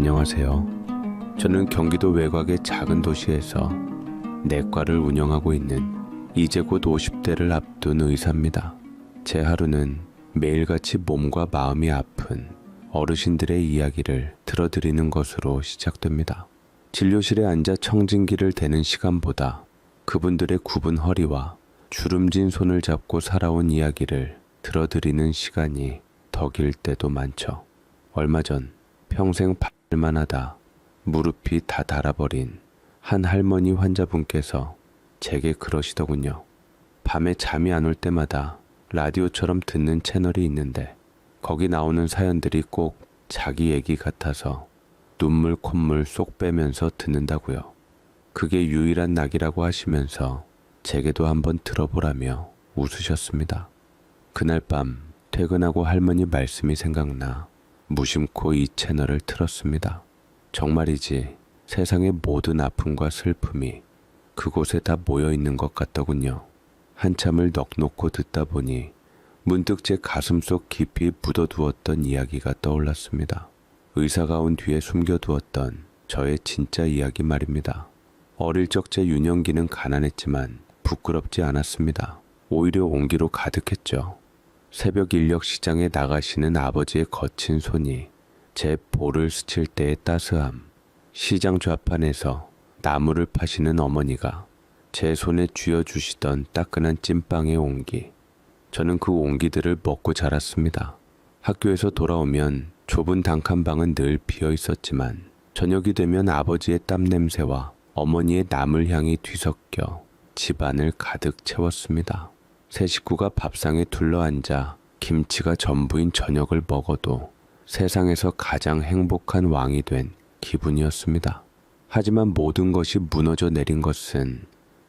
안녕하세요. 저는 경기도 외곽의 작은 도시에서 내과를 운영하고 있는 이제 곧 50대를 앞둔 의사입니다. 제 하루는 매일같이 몸과 마음이 아픈 어르신들의 이야기를 들어드리는 것으로 시작됩니다. 진료실에 앉아 청진기를 대는 시간보다 그분들의 굽은 허리와 주름진 손을 잡고 살아온 이야기를 들어드리는 시간이 더 길 때도 많죠. 얼마 전 평생 밟을만 하다 무릎이 다 닳아버린 한 할머니 환자분께서 제게 그러시더군요. 밤에 잠이 안 올 때마다 라디오처럼 듣는 채널이 있는데 거기 나오는 사연들이 꼭 자기 얘기 같아서 눈물 콧물 쏙 빼면서 듣는다고요. 그게 유일한 낙이라고 하시면서 제게도 한번 들어보라며 웃으셨습니다. 그날 밤 퇴근하고 할머니 말씀이 생각나 무심코 이 채널을 틀었습니다. 정말이지 세상의 모든 아픔과 슬픔이 그곳에 다 모여있는 것 같더군요. 한참을 넋놓고 듣다 보니 문득 제 가슴속 깊이 묻어두었던 이야기가 떠올랐습니다. 의사가 온 뒤에 숨겨두었던 저의 진짜 이야기 말입니다. 어릴 적 제 유년기는 가난했지만 부끄럽지 않았습니다. 오히려 온기로 가득했죠. 새벽 인력 시장에 나가시는 아버지의 거친 손이 제 볼을 스칠 때의 따스함, 시장 좌판에서 나무를 파시는 어머니가 제 손에 쥐어주시던 따끈한 찐빵의 온기. 저는 그 온기들을 먹고 자랐습니다. 학교에서 돌아오면 좁은 단칸방은 늘 비어 있었지만 저녁이 되면 아버지의 땀 냄새와 어머니의 나물 향이 뒤섞여 집안을 가득 채웠습니다. 세 식구가 밥상에 둘러앉아 김치가 전부인 저녁을 먹어도 세상에서 가장 행복한 왕이 된 기분이었습니다. 하지만 모든 것이 무너져 내린 것은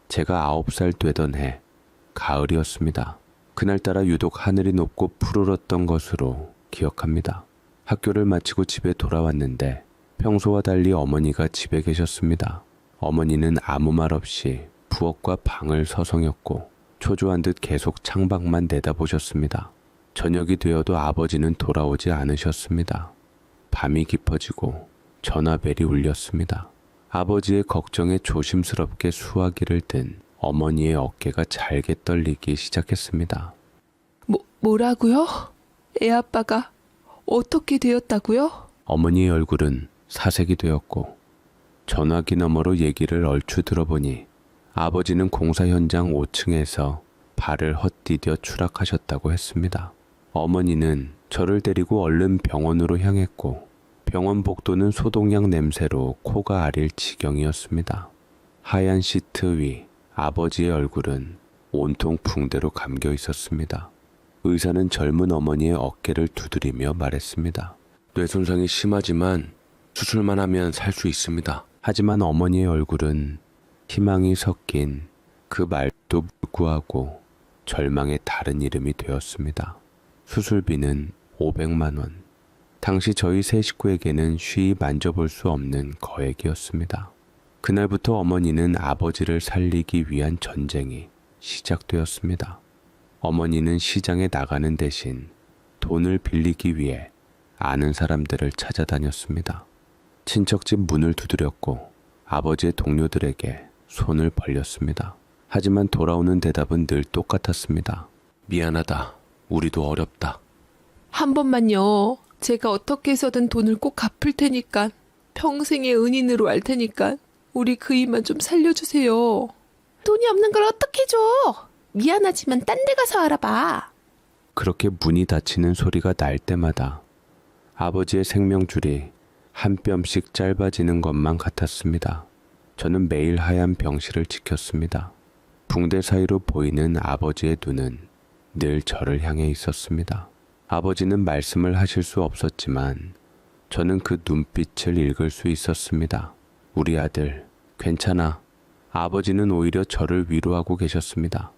제가 9살 되던 해 가을이었습니다. 그날따라 유독 하늘이 높고 푸르렀던 것으로 기억합니다. 학교를 마치고 집에 돌아왔는데 평소와 달리 어머니가 집에 계셨습니다. 어머니는 아무 말 없이 부엌과 방을 서성였고 초조한 듯 계속 창밖만 내다보셨습니다. 저녁이 되어도 아버지는 돌아오지 않으셨습니다. 밤이 깊어지고 전화벨이 울렸습니다. 아버지의 걱정에 조심스럽게 수화기를 든 어머니의 어깨가 잘게 떨리기 시작했습니다. 뭐라고요? 애아빠가 어떻게 되었다고요? 어머니의 얼굴은 사색이 되었고 전화기 너머로 얘기를 얼추 들어보니 아버지는 공사 현장 5층에서 발을 헛디뎌 추락하셨다고 했습니다. 어머니는 저를 데리고 얼른 병원으로 향했고 병원 복도는 소독약 냄새로 코가 아릴 지경이었습니다. 하얀 시트 위 아버지의 얼굴은 온통 붕대로 감겨 있었습니다. 의사는 젊은 어머니의 어깨를 두드리며 말했습니다. 뇌 손상이 심하지만 수술만 하면 살 수 있습니다. 하지만 어머니의 얼굴은 희망이 섞인 그 말도 불구하고 절망의 다른 이름이 되었습니다. 수술비는 500만 원. 당시 저희 세 식구에게는 쉬이 만져볼 수 없는 거액이었습니다. 그날부터 어머니는 아버지를 살리기 위한 전쟁이 시작되었습니다. 어머니는 시장에 나가는 대신 돈을 빌리기 위해 아는 사람들을 찾아다녔습니다. 친척집 문을 두드렸고 아버지의 동료들에게 손을 벌렸습니다. 하지만 돌아오는 대답은 늘 똑같았습니다. 미안하다. 우리도 어렵다. 한 번만요. 제가 어떻게 해서든 돈을 꼭 갚을 테니까 평생의 은인으로 알 테니까 우리 그 이만 좀 살려주세요. 돈이 없는 걸 어떻게 줘? 미안하지만 딴 데 가서 알아봐. 그렇게 문이 닫히는 소리가 날 때마다 아버지의 생명줄이 한 뼘씩 짧아지는 것만 같았습니다. 저는 매일 하얀 병실을 지켰습니다. 붕대 사이로 보이는 아버지의 눈은 늘 저를 향해 있었습니다. 아버지는 말씀을 하실 수 없었지만 저는 그 눈빛을 읽을 수 있었습니다. 우리 아들, 괜찮아. 아버지는 오히려 저를 위로하고 계셨습니다.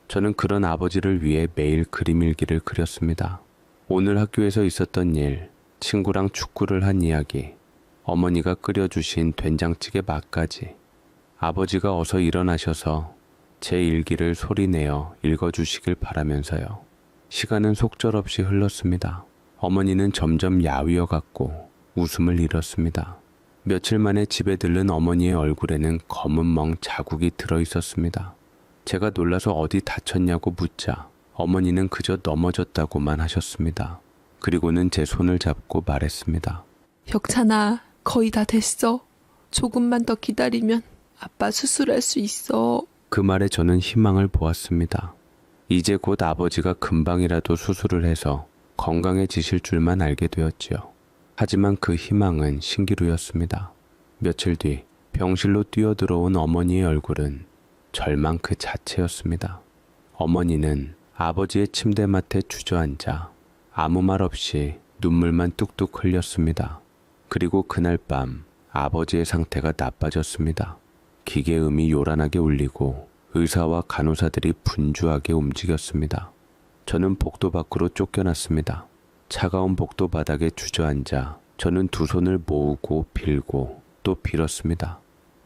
저는 그런 아버지를 위해 매일 그림 일기를 그렸습니다. 오늘 학교에서 있었던 일, 친구랑 축구를 한 이야기, 어머니가 끓여주신 된장찌개 맛까지. 아버지가 어서 일어나셔서 제 일기를 소리내어 읽어주시길 바라면서요. 시간은 속절없이 흘렀습니다. 어머니는 점점 야위어 갔고 웃음을 잃었습니다. 며칠 만에 집에 들른 어머니의 얼굴에는 검은 멍 자국이 들어 있었습니다. 제가 놀라서 어디 다쳤냐고 묻자 어머니는 그저 넘어졌다고만 하셨습니다. 그리고는 제 손을 잡고 말했습니다. 혁찬아, 거의 다 됐어. 조금만 더 기다리면 아빠 수술할 수 있어. 그 말에 저는 희망을 보았습니다. 이제 곧 아버지가 금방이라도 수술을 해서 건강해지실 줄만 알게 되었지요. 하지만 그 희망은 신기루였습니다. 며칠 뒤 병실로 뛰어들어온 어머니의 얼굴은 절망 그 자체였습니다. 어머니는 아버지의 침대맡에 주저앉아 아무 말 없이 눈물만 뚝뚝 흘렸습니다. 그리고 그날 밤 아버지의 상태가 나빠졌습니다. 기계음이 요란하게 울리고 의사와 간호사들이 분주하게 움직였습니다. 저는 복도 밖으로 쫓겨났습니다. 차가운 복도 바닥에 주저앉아 저는 두 손을 모으고 빌고 또 빌었습니다.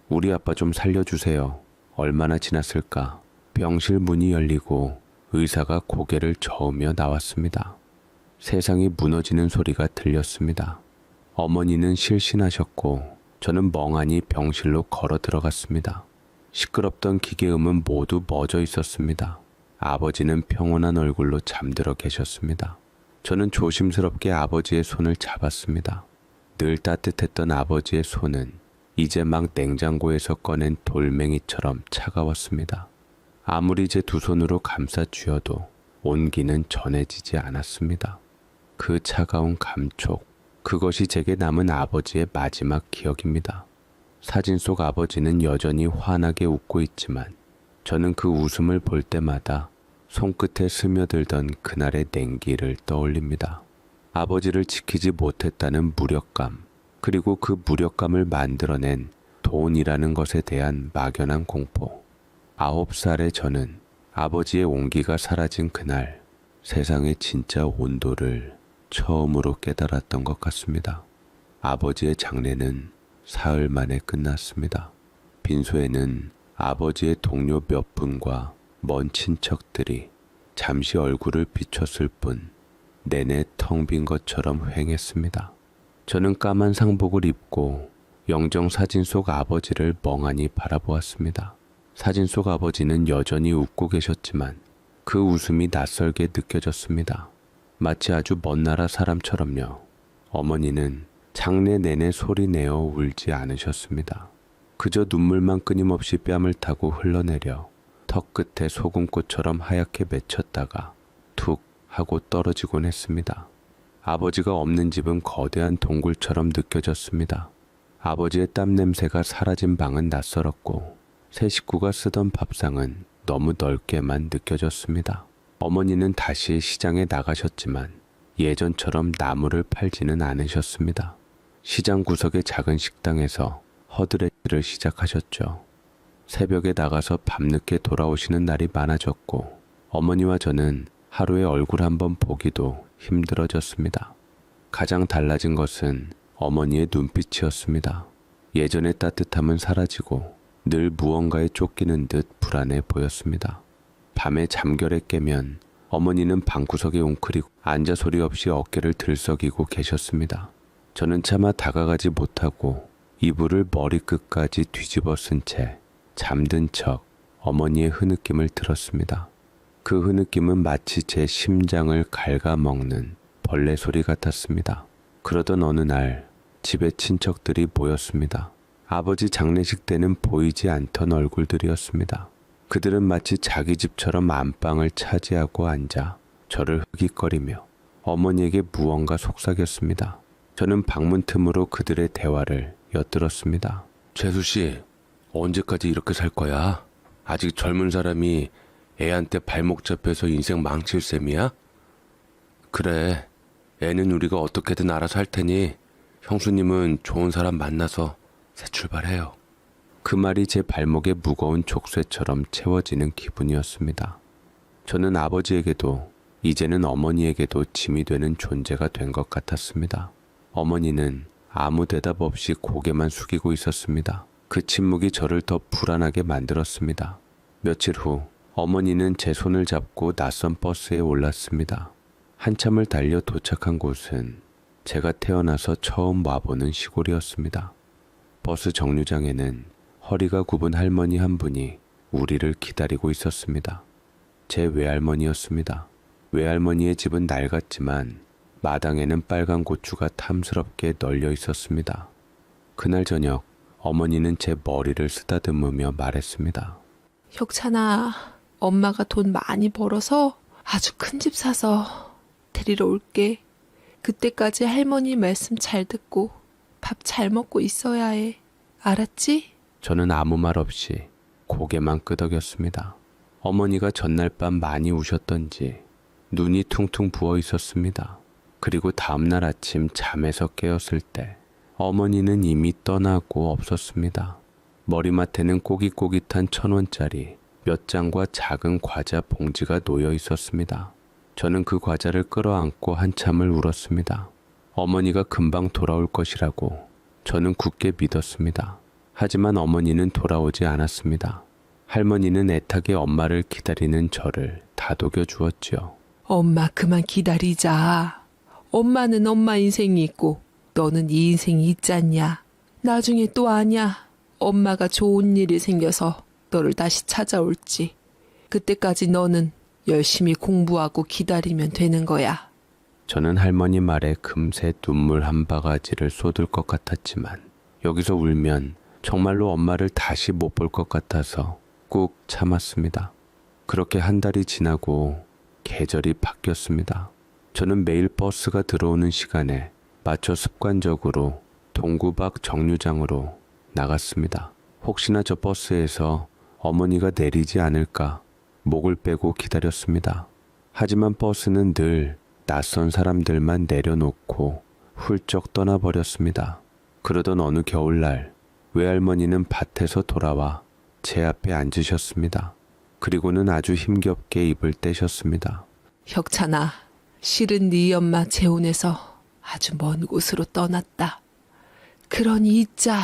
우리 아빠 좀 살려주세요. 얼마나 지났을까? 병실 문이 열리고 의사가 고개를 저으며 나왔습니다. 세상이 무너지는 소리가 들렸습니다. 어머니는 실신하셨고 저는 멍하니 병실로 걸어 들어갔습니다. 시끄럽던 기계음은 모두 멎어 있었습니다. 아버지는 평온한 얼굴로 잠들어 계셨습니다. 저는 조심스럽게 아버지의 손을 잡았습니다. 늘 따뜻했던 아버지의 손은 이제 막 냉장고에서 꺼낸 돌멩이처럼 차가웠습니다. 아무리 제 두 손으로 감싸 쥐어도 온기는 전해지지 않았습니다. 그 차가운 감촉, 그것이 제게 남은 아버지의 마지막 기억입니다. 사진 속 아버지는 여전히 환하게 웃고 있지만 저는 그 웃음을 볼 때마다 손끝에 스며들던 그날의 냉기를 떠올립니다. 아버지를 지키지 못했다는 무력감, 그리고 그 무력감을 만들어낸 돈이라는 것에 대한 막연한 공포. 9살의 저는 아버지의 온기가 사라진 그날 세상의 진짜 온도를 처음으로 깨달았던 것 같습니다. 아버지의 장례는 사흘 만에 끝났습니다. 빈소에는 아버지의 동료 몇 분과 먼 친척들이 잠시 얼굴을 비췄을 뿐 내내 텅 빈 것처럼 휑했습니다. 저는 까만 상복을 입고 영정 사진 속 아버지를 멍하니 바라보았습니다. 사진 속 아버지는 여전히 웃고 계셨지만 그 웃음이 낯설게 느껴졌습니다. 마치 아주 먼 나라 사람처럼요. 어머니는 장례 내내 소리내어 울지 않으셨습니다. 그저 눈물만 끊임없이 뺨을 타고 흘러내려 턱 끝에 소금꽃처럼 하얗게 맺혔다가 툭 하고 떨어지곤 했습니다. 아버지가 없는 집은 거대한 동굴처럼 느껴졌습니다. 아버지의 땀 냄새가 사라진 방은 낯설었고 세 식구가 쓰던 밥상은 너무 넓게만 느껴졌습니다. 어머니는 다시 시장에 나가셨지만 예전처럼 나물을 팔지는 않으셨습니다. 시장 구석의 작은 식당에서 허드레일을 시작하셨죠. 새벽에 나가서 밤늦게 돌아오시는 날이 많아졌고 어머니와 저는 하루에 얼굴 한번 보기도 힘들어졌습니다. 가장 달라진 것은 어머니의 눈빛이었습니다. 예전의 따뜻함은 사라지고 늘 무언가에 쫓기는 듯 불안해 보였습니다. 밤에 잠결에 깨면 어머니는 방구석에 웅크리고 앉아 소리 없이 어깨를 들썩이고 계셨습니다. 저는 차마 다가가지 못하고 이불을 머리끝까지 뒤집어 쓴 채 잠든 척 어머니의 흐느낌을 들었습니다. 그 흐느낌은 마치 제 심장을 갉아먹는 벌레 소리 같았습니다. 그러던 어느 날 집에 친척들이 모였습니다. 아버지 장례식 때는 보이지 않던 얼굴들이었습니다. 그들은 마치 자기 집처럼 안방을 차지하고 앉아 저를 흑익거리며 어머니에게 무언가 속삭였습니다. 저는 방문 틈으로 그들의 대화를 엿들었습니다. 재수씨, 언제까지 이렇게 살 거야? 아직 젊은 사람이 애한테 발목 잡혀서 인생 망칠 셈이야? 그래, 애는 우리가 어떻게든 알아서 할 테니 형수님은 좋은 사람 만나서 새 출발해요. 그 말이 제 발목에 무거운 족쇄처럼 채워지는 기분이었습니다. 저는 아버지에게도 이제는 어머니에게도 짐이 되는 존재가 된 것 같았습니다. 어머니는 아무 대답 없이 고개만 숙이고 있었습니다. 그 침묵이 저를 더 불안하게 만들었습니다. 며칠 후 어머니는 제 손을 잡고 낯선 버스에 올랐습니다. 한참을 달려 도착한 곳은 제가 태어나서 처음 와보는 시골이었습니다. 버스 정류장에는 허리가 굽은 할머니 한 분이 우리를 기다리고 있었습니다. 제 외할머니였습니다. 외할머니의 집은 낡았지만 마당에는 빨간 고추가 탐스럽게 널려 있었습니다. 그날 저녁 어머니는 제 머리를 쓰다듬으며 말했습니다. 혁찬아, 엄마가 돈 많이 벌어서 아주 큰 집 사서 데리러 올게. 그때까지 할머니 말씀 잘 듣고 밥 잘 먹고 있어야 해. 알았지? 저는 아무 말 없이 고개만 끄덕였습니다. 어머니가 전날 밤 많이 우셨던지 눈이 퉁퉁 부어 있었습니다. 그리고 다음날 아침 잠에서 깨었을 때 어머니는 이미 떠나고 없었습니다. 머리맡에는 꼬깃꼬깃한 1,000원짜리 몇 장과 작은 과자 봉지가 놓여 있었습니다. 저는 그 과자를 끌어안고 한참을 울었습니다. 어머니가 금방 돌아올 것이라고 저는 굳게 믿었습니다. 하지만 어머니는 돌아오지 않았습니다. 할머니는 애타게 엄마를 기다리는 저를 다독여 주었지요. 엄마 그만 기다리자. 엄마는 엄마 인생이 있고 너는 네 인생이 있잖냐. 나중에 또 아냐. 엄마가 좋은 일이 생겨서 너를 다시 찾아올지. 그때까지 너는 열심히 공부하고 기다리면 되는 거야. 저는 할머니 말에 금세 눈물 한 바가지를 쏟을 것 같았지만 여기서 울면 정말로 엄마를 다시 못 볼 것 같아서 꾹 참았습니다. 그렇게 한 달이 지나고 계절이 바뀌었습니다. 저는 매일 버스가 들어오는 시간에 맞춰 습관적으로 동구 밖 정류장으로 나갔습니다. 혹시나 저 버스에서 어머니가 내리지 않을까 목을 빼고 기다렸습니다. 하지만 버스는 늘 낯선 사람들만 내려놓고 훌쩍 떠나버렸습니다. 그러던 어느 겨울날 외할머니는 밭에서 돌아와 제 앞에 앉으셨습니다. 그리고는 아주 힘겹게 입을 떼셨습니다. 혁찬아, 실은 네 엄마 재혼해서 아주 먼 곳으로 떠났다. 그러니 잊자.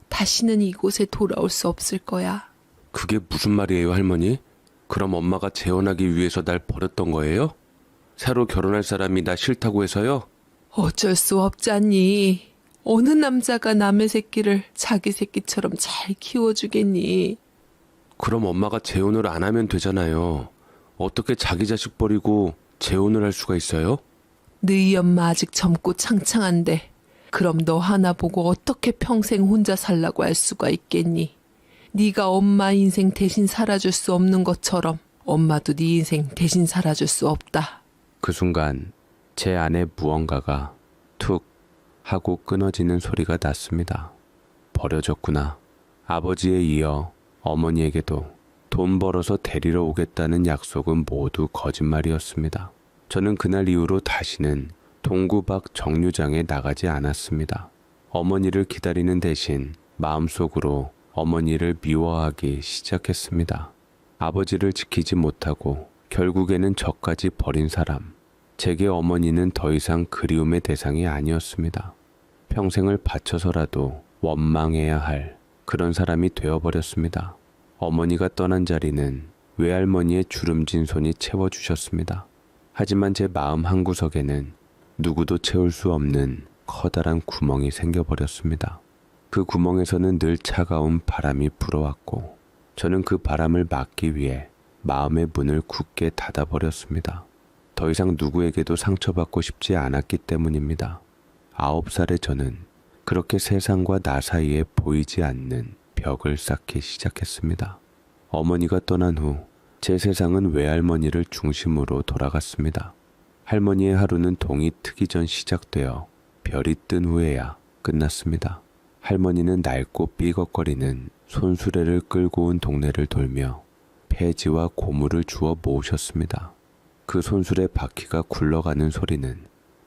다시는 이곳에 돌아올 수 없을 거야. 그게 무슨 말이에요, 할머니? 그럼 엄마가 재혼하기 위해서 날 버렸던 거예요? 새로 결혼할 사람이 나 싫다고 해서요? 어쩔 수 없잖니. 어느 남자가 남의 새끼를 자기 새끼처럼 잘 키워주겠니? 그럼 엄마가 재혼을 안 하면 되잖아요. 어떻게 자기 자식 버리고 재혼을 할 수가 있어요? 너희 엄마 아직 젊고 창창한데 그럼 너 하나 보고 어떻게 평생 혼자 살라고 할 수가 있겠니? 네가 엄마 인생 대신 살아줄 수 없는 것처럼 엄마도 네 인생 대신 살아줄 수 없다. 그 순간 제 안에 무언가가 툭 하고 끊어지는 소리가 났습니다. 버려졌구나. 아버지에 이어 어머니에게도 돈 벌어서 데리러 오겠다는 약속은 모두 거짓말이었습니다. 저는 그날 이후로 다시는 동구 밖 정류장에 나가지 않았습니다. 어머니를 기다리는 대신 마음속으로 어머니를 미워하기 시작했습니다. 아버지를 지키지 못하고 결국에는 저까지 버린 사람. 제게 어머니는 더 이상 그리움의 대상이 아니었습니다. 평생을 바쳐서라도 원망해야 할 그런 사람이 되어버렸습니다. 어머니가 떠난 자리는 외할머니의 주름진 손이 채워주셨습니다. 하지만 제 마음 한구석에는 누구도 채울 수 없는 커다란 구멍이 생겨버렸습니다. 그 구멍에서는 늘 차가운 바람이 불어왔고 저는 그 바람을 막기 위해 마음의 문을 굳게 닫아버렸습니다. 더 이상 누구에게도 상처받고 싶지 않았기 때문입니다. 9살의 저는 그렇게 세상과 나 사이에 보이지 않는 벽을 쌓기 시작했습니다. 어머니가 떠난 후 제 세상은 외할머니를 중심으로 돌아갔습니다. 할머니의 하루는 동이 트기 전 시작되어 별이 뜬 후에야 끝났습니다. 할머니는 낡고 삐걱거리는 손수레를 끌고 온 동네를 돌며 폐지와 고물을 주워 모으셨습니다. 그 손수레 바퀴가 굴러가는 소리는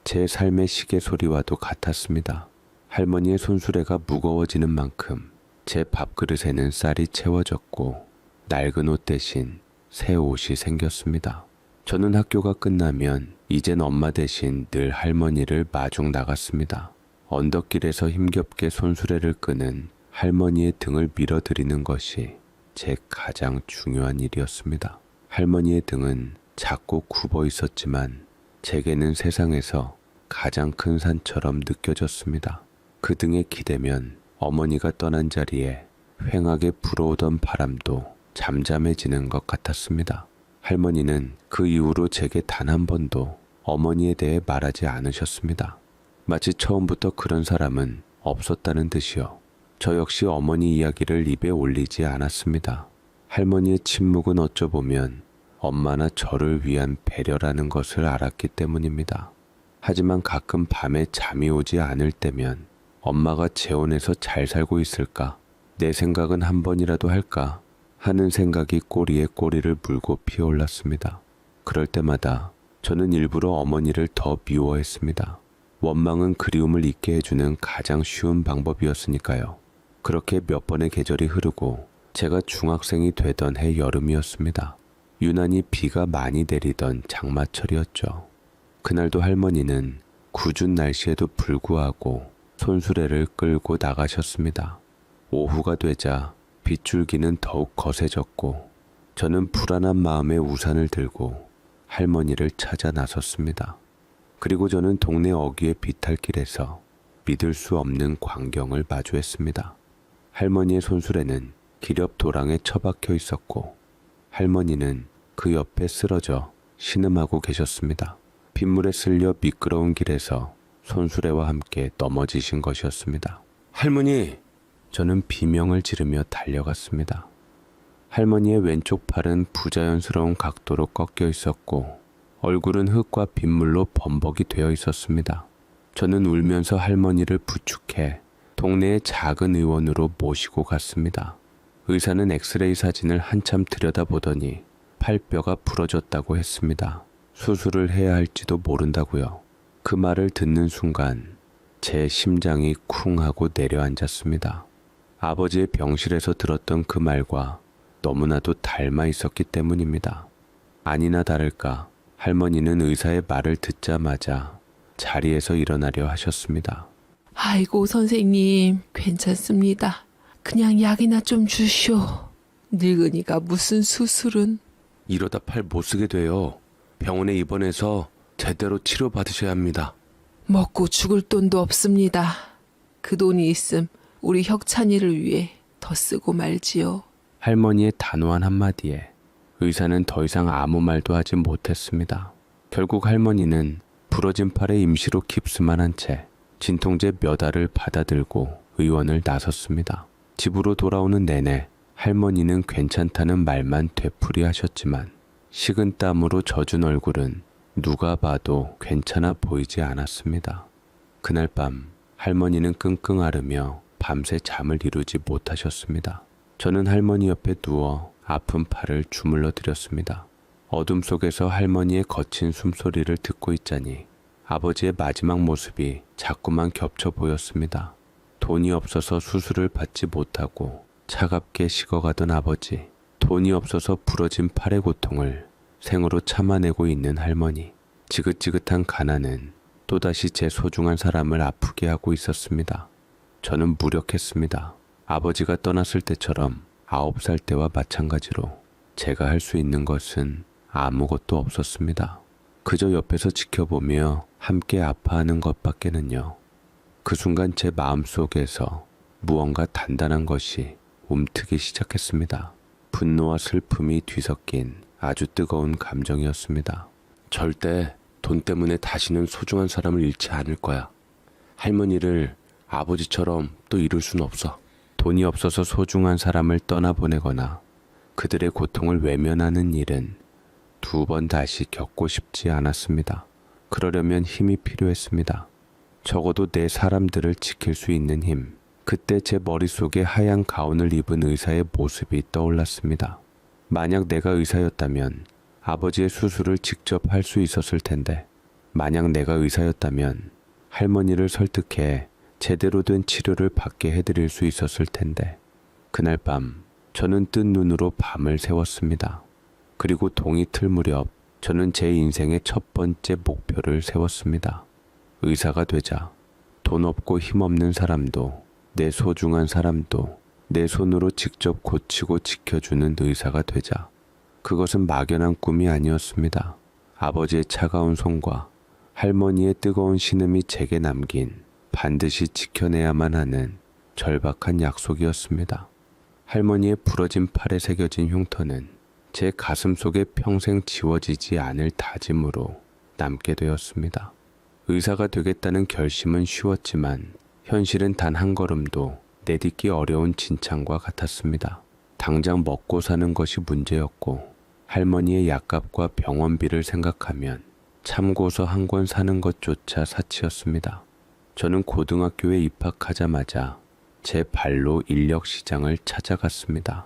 제 삶의 시계 소리와도 같았습니다. 할머니의 손수레가 무거워지는 만큼 제 밥그릇에는 쌀이 채워졌고 낡은 옷 대신 새 옷이 생겼습니다. 저는 학교가 끝나면 이젠 엄마 대신 늘 할머니를 마중 나갔습니다. 언덕길에서 힘겹게 손수레를 끄는 할머니의 등을 밀어드리는 것이 제 가장 중요한 일이었습니다. 할머니의 등은 작고 굽어 있었지만 제게는 세상에서 가장 큰 산처럼 느껴졌습니다. 그 등에 기대면 어머니가 떠난 자리에 휑하게 불어오던 바람도 잠잠해지는 것 같았습니다. 할머니는 그 이후로 제게 단 한 번도 어머니에 대해 말하지 않으셨습니다. 마치 처음부터 그런 사람은 없었다는 듯이요. 저 역시 어머니 이야기를 입에 올리지 않았습니다. 할머니의 침묵은 어쩌보면 엄마나 저를 위한 배려라는 것을 알았기 때문입니다. 하지만 가끔 밤에 잠이 오지 않을 때면 엄마가 재혼해서 잘 살고 있을까? 내 생각은 한 번이라도 할까? 하는 생각이 꼬리에 꼬리를 물고 피어올랐습니다. 그럴 때마다 저는 일부러 어머니를 더 미워했습니다. 원망은 그리움을 잊게 해주는 가장 쉬운 방법이었으니까요. 그렇게 몇 번의 계절이 흐르고 제가 중학생이 되던 해 여름이었습니다. 유난히 비가 많이 내리던 장마철이었죠. 그날도 할머니는 궂은 날씨에도 불구하고 손수레를 끌고 나가셨습니다. 오후가 되자 빗줄기는 더욱 거세졌고 저는 불안한 마음에 우산을 들고 할머니를 찾아 나섰습니다. 그리고 저는 동네 어귀의 비탈길에서 믿을 수 없는 광경을 마주했습니다. 할머니의 손수레는 기렵 도랑에 처박혀 있었고 할머니는 그 옆에 쓰러져 신음하고 계셨습니다. 빗물에 쓸려 미끄러운 길에서 손수레와 함께 넘어지신 것이었습니다. 할머니! 저는 비명을 지르며 달려갔습니다. 할머니의 왼쪽 팔은 부자연스러운 각도로 꺾여 있었고 얼굴은 흙과 빗물로 범벅이 되어 있었습니다. 저는 울면서 할머니를 부축해 동네의 작은 의원으로 모시고 갔습니다. 의사는 엑스레이 사진을 한참 들여다보더니 팔뼈가 부러졌다고 했습니다. 수술을 해야 할지도 모른다고요. 그 말을 듣는 순간 제 심장이 쿵 하고 내려앉았습니다. 아버지의 병실에서 들었던 그 말과 너무나도 닮아 있었기 때문입니다. 아니나 다를까 할머니는 의사의 말을 듣자마자 자리에서 일어나려 하셨습니다. 아이고 선생님 괜찮습니다. 그냥 약이나 좀 주시오. 늙은이가 무슨 수술은. 이러다 팔 못 쓰게 돼요. 병원에 입원해서 제대로 치료받으셔야 합니다. 먹고 죽을 돈도 없습니다. 그 돈이 있음 우리 혁찬이를 위해 더 쓰고 말지요. 할머니의 단호한 한마디에 의사는 더 이상 아무 말도 하지 못했습니다. 결국 할머니는 부러진 팔에 임시로 깁스만 한 채 진통제 몇 알을 받아들고 의원을 나섰습니다. 집으로 돌아오는 내내 할머니는 괜찮다는 말만 되풀이하셨지만 식은 땀으로 젖은 얼굴은 누가 봐도 괜찮아 보이지 않았습니다. 그날 밤 할머니는 끙끙 앓으며 밤새 잠을 이루지 못하셨습니다. 저는 할머니 옆에 누워 아픈 팔을 주물러 드렸습니다. 어둠 속에서 할머니의 거친 숨소리를 듣고 있자니 아버지의 마지막 모습이 자꾸만 겹쳐 보였습니다. 돈이 없어서 수술을 받지 못하고 차갑게 식어가던 아버지, 돈이 없어서 부러진 팔의 고통을 생으로 참아내고 있는 할머니, 지긋지긋한 가난은 또다시 제 소중한 사람을 아프게 하고 있었습니다. 저는 무력했습니다. 아버지가 떠났을 때처럼 9살 때와 마찬가지로 제가 할 수 있는 것은 아무것도 없었습니다. 그저 옆에서 지켜보며 함께 아파하는 것밖에는요. 그 순간 제 마음속에서 무언가 단단한 것이 움트기 시작했습니다. 분노와 슬픔이 뒤섞인 아주 뜨거운 감정이었습니다. 절대 돈 때문에 다시는 소중한 사람을 잃지 않을 거야. 할머니를 아버지처럼 또 잃을 순 없어. 돈이 없어서 소중한 사람을 떠나보내거나 그들의 고통을 외면하는 일은 2번 다시 겪고 싶지 않았습니다. 그러려면 힘이 필요했습니다. 적어도 내 사람들을 지킬 수 있는 힘. 그때 제 머릿속에 하얀 가운을 입은 의사의 모습이 떠올랐습니다. 만약 내가 의사였다면 아버지의 수술을 직접 할 수 있었을 텐데, 만약 내가 의사였다면 할머니를 설득해 제대로 된 치료를 받게 해드릴 수 있었을 텐데. 그날 밤 저는 뜬 눈으로 밤을 새웠습니다. 그리고 동이 틀 무렵 저는 제 인생의 첫 번째 목표를 세웠습니다. 의사가 되자 돈 없고 힘없는 사람도 내 소중한 사람도 내 손으로 직접 고치고 지켜주는 의사가 되자. 그것은 막연한 꿈이 아니었습니다. 아버지의 차가운 손과 할머니의 뜨거운 신음이 제게 남긴 반드시 지켜내야만 하는 절박한 약속이었습니다. 할머니의 부러진 팔에 새겨진 흉터는 제 가슴 속에 평생 지워지지 않을 다짐으로 남게 되었습니다. 의사가 되겠다는 결심은 쉬웠지만 현실은 단 한 걸음도 내딛기 어려운 진창과 같았습니다. 당장 먹고 사는 것이 문제였고 할머니의 약값과 병원비를 생각하면 참고서 한 권 사는 것조차 사치였습니다. 저는 고등학교에 입학하자마자 제 발로 인력시장을 찾아갔습니다.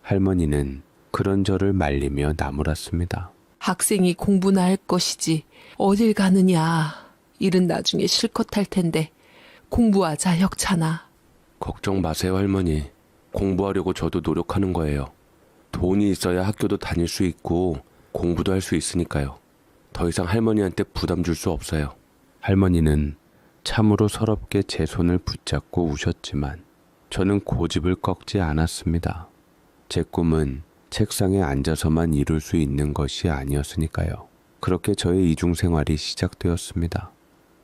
할머니는 그런 저를 말리며 나무랐습니다. 학생이 공부나 할 것이지 어딜 가느냐. 일은 나중에 실컷 할 텐데 공부하자 혁찬아. 걱정 마세요, 할머니. 공부하려고 저도 노력하는 거예요. 돈이 있어야 학교도 다닐 수 있고 공부도 할 수 있으니까요. 더 이상 할머니한테 부담 줄 수 없어요. 할머니는 참으로 서럽게 제 손을 붙잡고 우셨지만 저는 고집을 꺾지 않았습니다. 제 꿈은 책상에 앉아서만 이룰 수 있는 것이 아니었으니까요. 그렇게 저의 이중생활이 시작되었습니다.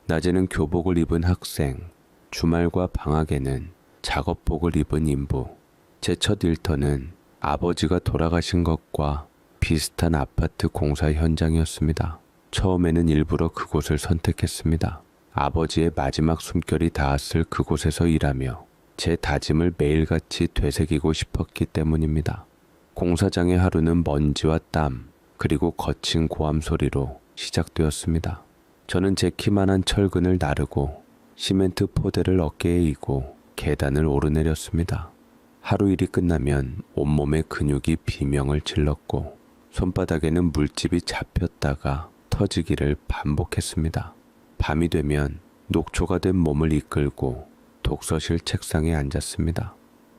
낮에는 교복을 입은 학생, 주말과 방학에는 작업복을 입은 인부. 제 첫 일터는 아버지가 돌아가신 것과 비슷한 아파트 공사 현장이었습니다. 처음에는 일부러 그곳을 선택했습니다. 아버지의 마지막 숨결이 닿았을 그곳에서 일하며 제 다짐을 매일같이 되새기고 싶었기 때문입니다. 공사장의 하루는 먼지와 땀, 그리고 거친 고함 소리로 시작되었습니다. 저는 제 키만한 철근을 나르고 시멘트 포대를 어깨에 이고 계단을 오르내렸습니다. 하루 일이 끝나면 온몸의 근육이 비명을 질렀고 손바닥에는 물집이 잡혔다가 터지기를 반복했습니다. 밤이 되면 녹초가 된 몸을 이끌고 독서실 책상에 앉았습니다.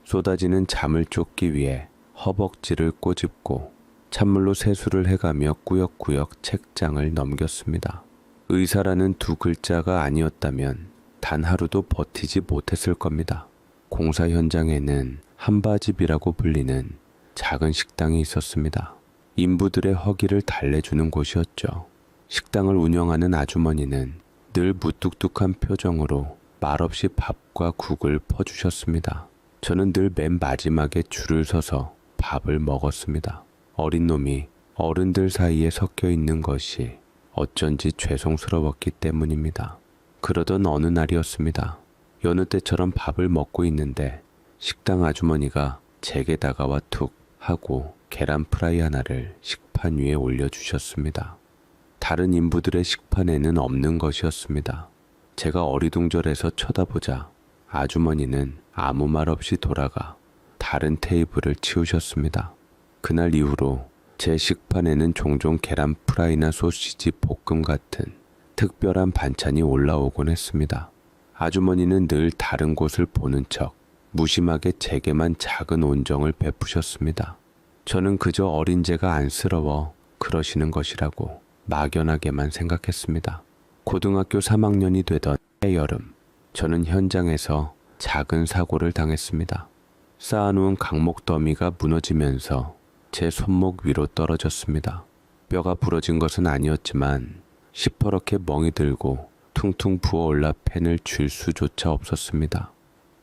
쏟아지는 잠을 쫓기 위해 허벅지를 꼬집고 찬물로 세수를 해가며 꾸역꾸역 책장을 넘겼습니다. 의사라는 두 글자가 아니었다면 단 하루도 버티지 못했을 겁니다. 공사 현장에는 한바집이라고 불리는 작은 식당이 있었습니다. 인부들의 허기를 달래주는 곳이었죠. 식당을 운영하는 아주머니는 늘 무뚝뚝한 표정으로 말없이 밥과 국을 퍼주셨습니다. 저는 늘 맨 마지막에 줄을 서서 밥을 먹었습니다. 어린 놈이 어른들 사이에 섞여 있는 것이 어쩐지 죄송스러웠기 때문입니다. 그러던 어느 날이었습니다. 여느 때처럼 밥을 먹고 있는데 식당 아주머니가 제게 다가와 툭 하고 계란 프라이 하나를 식판 위에 올려주셨습니다. 다른 인부들의 식판에는 없는 것이었습니다. 제가 어리둥절해서 쳐다보자 아주머니는 아무 말 없이 돌아가 다른 테이블을 치우셨습니다. 그날 이후로 제 식판에는 종종 계란 프라이나 소시지 볶음 같은 특별한 반찬이 올라오곤 했습니다. 아주머니는 늘 다른 곳을 보는 척 무심하게 제게만 작은 온정을 베푸셨습니다. 저는 그저 어린 제가 안쓰러워 그러시는 것이라고 막연하게만 생각했습니다. 고등학교 3학년이 되던 해여름, 저는 현장에서 작은 사고를 당했습니다. 쌓아놓은 강목 더미가 무너지면서 제 손목 위로 떨어졌습니다. 뼈가 부러진 것은 아니었지만 시퍼렇게 멍이 들고 퉁퉁 부어올라 펜을 쥘 수조차 없었습니다.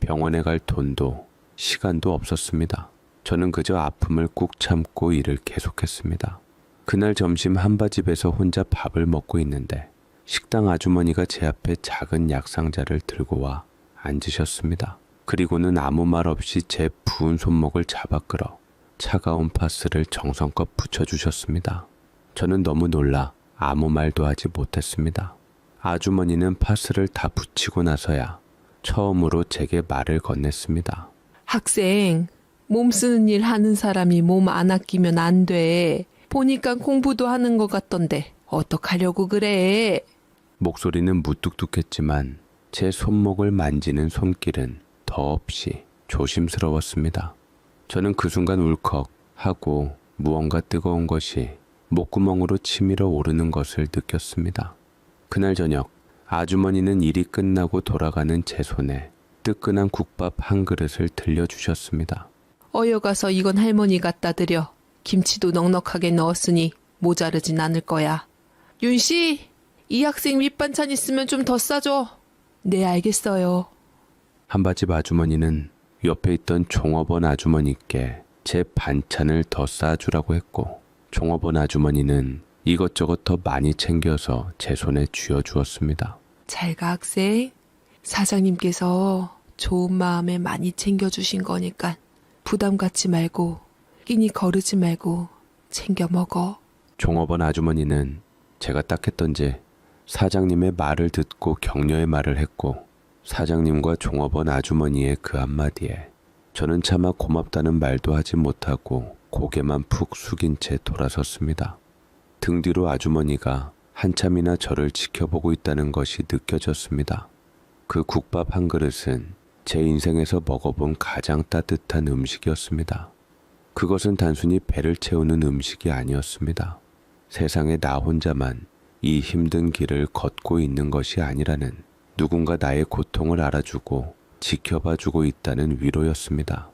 병원에 갈 돈도 시간도 없었습니다. 저는 그저 아픔을 꾹 참고 일을 계속했습니다. 그날 점심 한바집에서 혼자 밥을 먹고 있는데 식당 아주머니가 제 앞에 작은 약상자를 들고 와 앉으셨습니다. 그리고는 아무 말 없이 제 부은 손목을 잡아 끌어 차가운 파스를 정성껏 붙여주셨습니다. 저는 너무 놀라 아무 말도 하지 못했습니다. 아주머니는 파스를 다 붙이고 나서야 처음으로 제게 말을 건넸습니다. 학생, 몸 쓰는 일 하는 사람이 몸 안 아끼면 안 돼. 보니까 공부도 하는 것 같던데 어떡하려고 그래? 목소리는 무뚝뚝했지만 제 손목을 만지는 손길은 더없이 조심스러웠습니다. 저는 그 순간 울컥 하고 무언가 뜨거운 것이 목구멍으로 치밀어 오르는 것을 느꼈습니다. 그날 저녁 아주머니는 일이 끝나고 돌아가는 제 손에 뜨끈한 국밥 한 그릇을 들려주셨습니다. 어여가서 이건 할머니 갖다 드려. 김치도 넉넉하게 넣었으니 모자르진 않을 거야. 윤씨, 이 학생 밑반찬 있으면 좀 더 싸줘. 네, 알겠어요. 한바집 아주머니는 옆에 있던 종업원 아주머니께 제 반찬을 더 쌓아주라고 했고, 종업원 아주머니는 이것저것 더 많이 챙겨서 제 손에 쥐어주었습니다. 잘 가, 학생. 사장님께서 좋은 마음에 많이 챙겨주신 거니까 부담 갖지 말고 끼니 거르지 말고 챙겨 먹어. 종업원 아주머니는 제가 딱했던지 사장님의 말을 듣고 격려의 말을 했고, 사장님과 종업원 아주머니의 그 한마디에 저는 차마 고맙다는 말도 하지 못하고 고개만 푹 숙인 채 돌아섰습니다. 등 뒤로 아주머니가 한참이나 저를 지켜보고 있다는 것이 느껴졌습니다. 그 국밥 한 그릇은 제 인생에서 먹어본 가장 따뜻한 음식이었습니다. 그것은 단순히 배를 채우는 음식이 아니었습니다. 세상에 나 혼자만 이 힘든 길을 걷고 있는 것이 아니라는, 누군가 나의 고통을 알아주고 지켜봐주고 있다는 위로였습니다.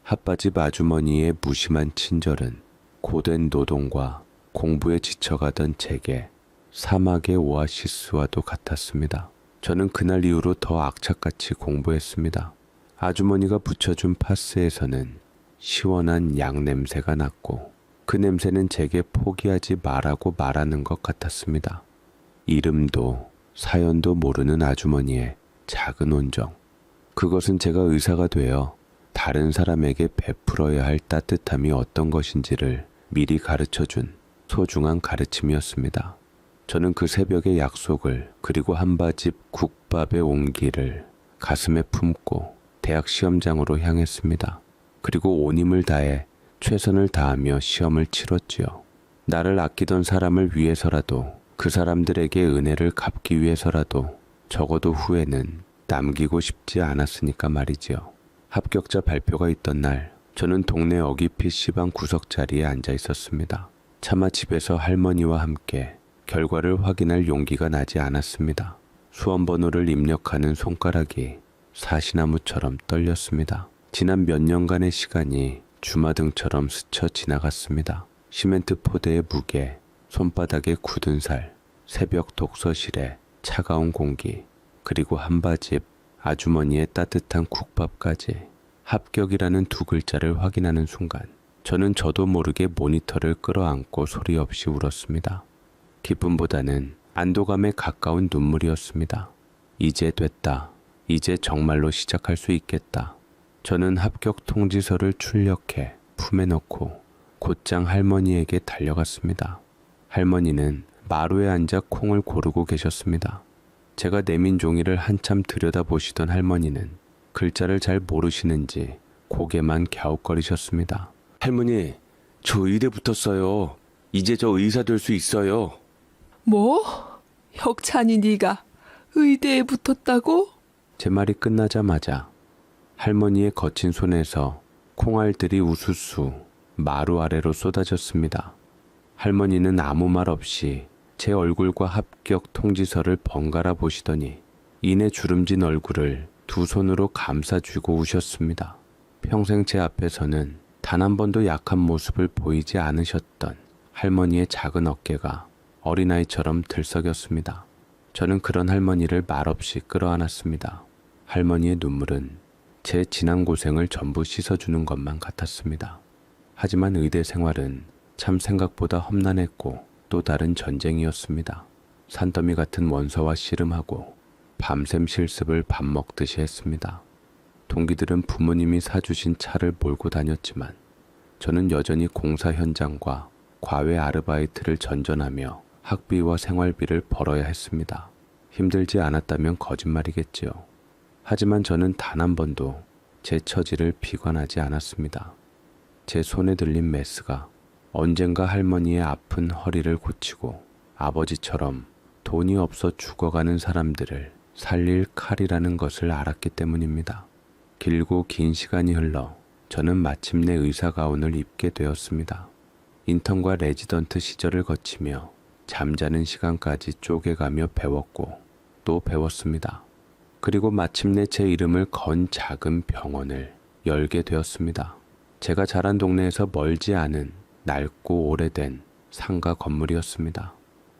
핫바집 아주머니의 무심한 친절은 고된 노동과 공부에 지쳐가던 제게 사막의 오아시스와도 같았습니다. 저는 그날 이후로 더 악착같이 공부했습니다. 아주머니가 붙여준 파스에서는 시원한 양 냄새가 났고, 그 냄새는 제게 포기하지 말라고 말하는 것 같았습니다. 이름도 사연도 모르는 아주머니의 작은 온정. 그것은 제가 의사가 되어 다른 사람에게 베풀어야 할 따뜻함이 어떤 것인지를 미리 가르쳐준 소중한 가르침이었습니다. 저는 그 새벽의 약속을, 그리고 한바집 국밥의 온기를 가슴에 품고 대학 시험장으로 향했습니다. 그리고 온 힘을 다해 최선을 다하며 시험을 치렀지요. 나를 아끼던 사람을 위해서라도, 그 사람들에게 은혜를 갚기 위해서라도 적어도 후회는 남기고 싶지 않았으니까 말이지요. 합격자 발표가 있던 날, 저는 동네 어기 PC방 구석자리에 앉아 있었습니다. 차마 집에서 할머니와 함께 결과를 확인할 용기가 나지 않았습니다. 수험번호를 입력하는 손가락이 사시나무처럼 떨렸습니다. 지난 몇 년간의 시간이 주마등처럼 스쳐 지나갔습니다. 시멘트 포대의 무게, 손바닥의 굳은 살, 새벽 독서실의 차가운 공기, 그리고 한바집 아주머니의 따뜻한 국밥까지 합격이라는 두 글자를 확인하는 순간, 저는 저도 모르게 모니터를 끌어안고 소리 없이 울었습니다. 기쁨보다는 안도감에 가까운 눈물이었습니다. 이제 됐다. 이제 정말로 시작할 수 있겠다. 저는 합격 통지서를 출력해 품에 넣고 곧장 할머니에게 달려갔습니다. 할머니는 마루에 앉아 콩을 고르고 계셨습니다. 제가 내민 종이를 한참 들여다보시던 할머니는 글자를 잘 모르시는지 고개만 갸웃거리셨습니다. 할머니, 저 의대 붙었어요. 이제 저 의사 될 수 있어요. 뭐? 혁찬이 네가 의대에 붙었다고? 제 말이 끝나자마자 할머니의 거친 손에서 콩알들이 우수수 마루 아래로 쏟아졌습니다. 할머니는 아무 말 없이 제 얼굴과 합격 통지서를 번갈아 보시더니 이내 주름진 얼굴을 두 손으로 감싸쥐고 우셨습니다. 평생 제 앞에서는 단 한 번도 약한 모습을 보이지 않으셨던 할머니의 작은 어깨가 어린아이처럼 들썩였습니다. 저는 그런 할머니를 말없이 끌어안았습니다. 할머니의 눈물은 제 지난 고생을 전부 씻어주는 것만 같았습니다. 하지만 의대 생활은 참 생각보다 험난했고 또 다른 전쟁이었습니다. 산더미 같은 원서와 씨름하고 밤샘 실습을 밥 먹듯이 했습니다. 동기들은 부모님이 사주신 차를 몰고 다녔지만 저는 여전히 공사 현장과 과외 아르바이트를 전전하며 학비와 생활비를 벌어야 했습니다. 힘들지 않았다면 거짓말이겠지요. 하지만 저는 단 한 번도 제 처지를 비관하지 않았습니다. 제 손에 들린 메스가 언젠가 할머니의 아픈 허리를 고치고 아버지처럼 돈이 없어 죽어가는 사람들을 살릴 칼이라는 것을 알았기 때문입니다. 길고 긴 시간이 흘러 저는 마침내 의사 가운을 입게 되었습니다. 인턴과 레지던트 시절을 거치며 잠자는 시간까지 쪼개가며 배웠고 또 배웠습니다. 그리고 마침내 제 이름을 건 작은 병원을 열게 되었습니다. 제가 자란 동네에서 멀지 않은 낡고 오래된 상가 건물이었습니다.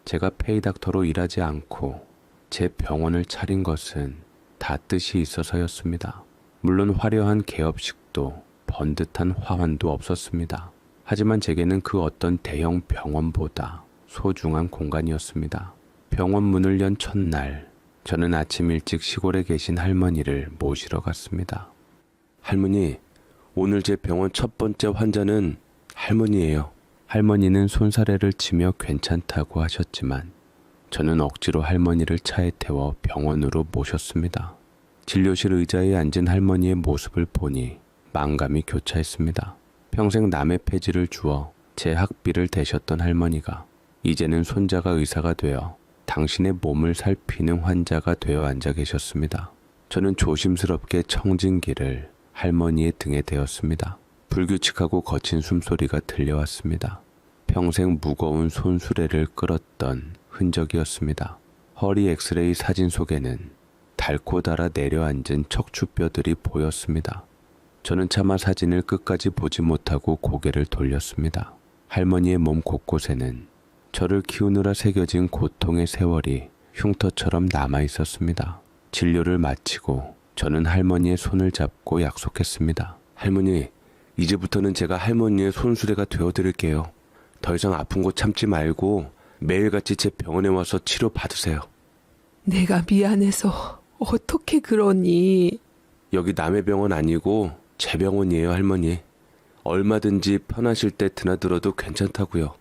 제가 페이닥터로 일하지 않고 제 병원을 차린 것은 다 뜻이 있어서였습니다. 물론 화려한 개업식도 번듯한 화환도 없었습니다. 하지만 제게는 그 어떤 대형 병원보다 소중한 공간이었습니다. 병원 문을 연 첫날, 저는 아침 일찍 시골에 계신 할머니를 모시러 갔습니다. 할머니, 오늘 제 병원 첫 번째 환자는 할머니예요. 할머니는 손사래를 치며 괜찮다고 하셨지만 저는 억지로 할머니를 차에 태워 병원으로 모셨습니다. 진료실 의자에 앉은 할머니의 모습을 보니 만감이 교차했습니다. 평생 남의 폐지를 주어 제 학비를 대셨던 할머니가 이제는 손자가 의사가 되어 당신의 몸을 살피는 환자가 되어 앉아 계셨습니다. 저는 조심스럽게 청진기를 할머니의 등에 대었습니다. 불규칙하고 거친 숨소리가 들려왔습니다. 평생 무거운 손수레를 끌었던 흔적이었습니다. 허리 엑스레이 사진 속에는 닳고 닳아 내려앉은 척추뼈들이 보였습니다. 저는 차마 사진을 끝까지 보지 못하고 고개를 돌렸습니다. 할머니의 몸 곳곳에는 저를 키우느라 새겨진 고통의 세월이 흉터처럼 남아 있었습니다. 진료를 마치고 저는 할머니의 손을 잡고 약속했습니다. 할머니, 이제부터는 제가 할머니의 손수레가 되어드릴게요. 더 이상 아픈 곳 참지 말고 매일같이 제 병원에 와서 치료 받으세요. 내가 미안해서 어떻게 그러니? 여기 남의 병원 아니고 제 병원이에요, 할머니. 얼마든지 편하실 때 드나들어도 괜찮다고요.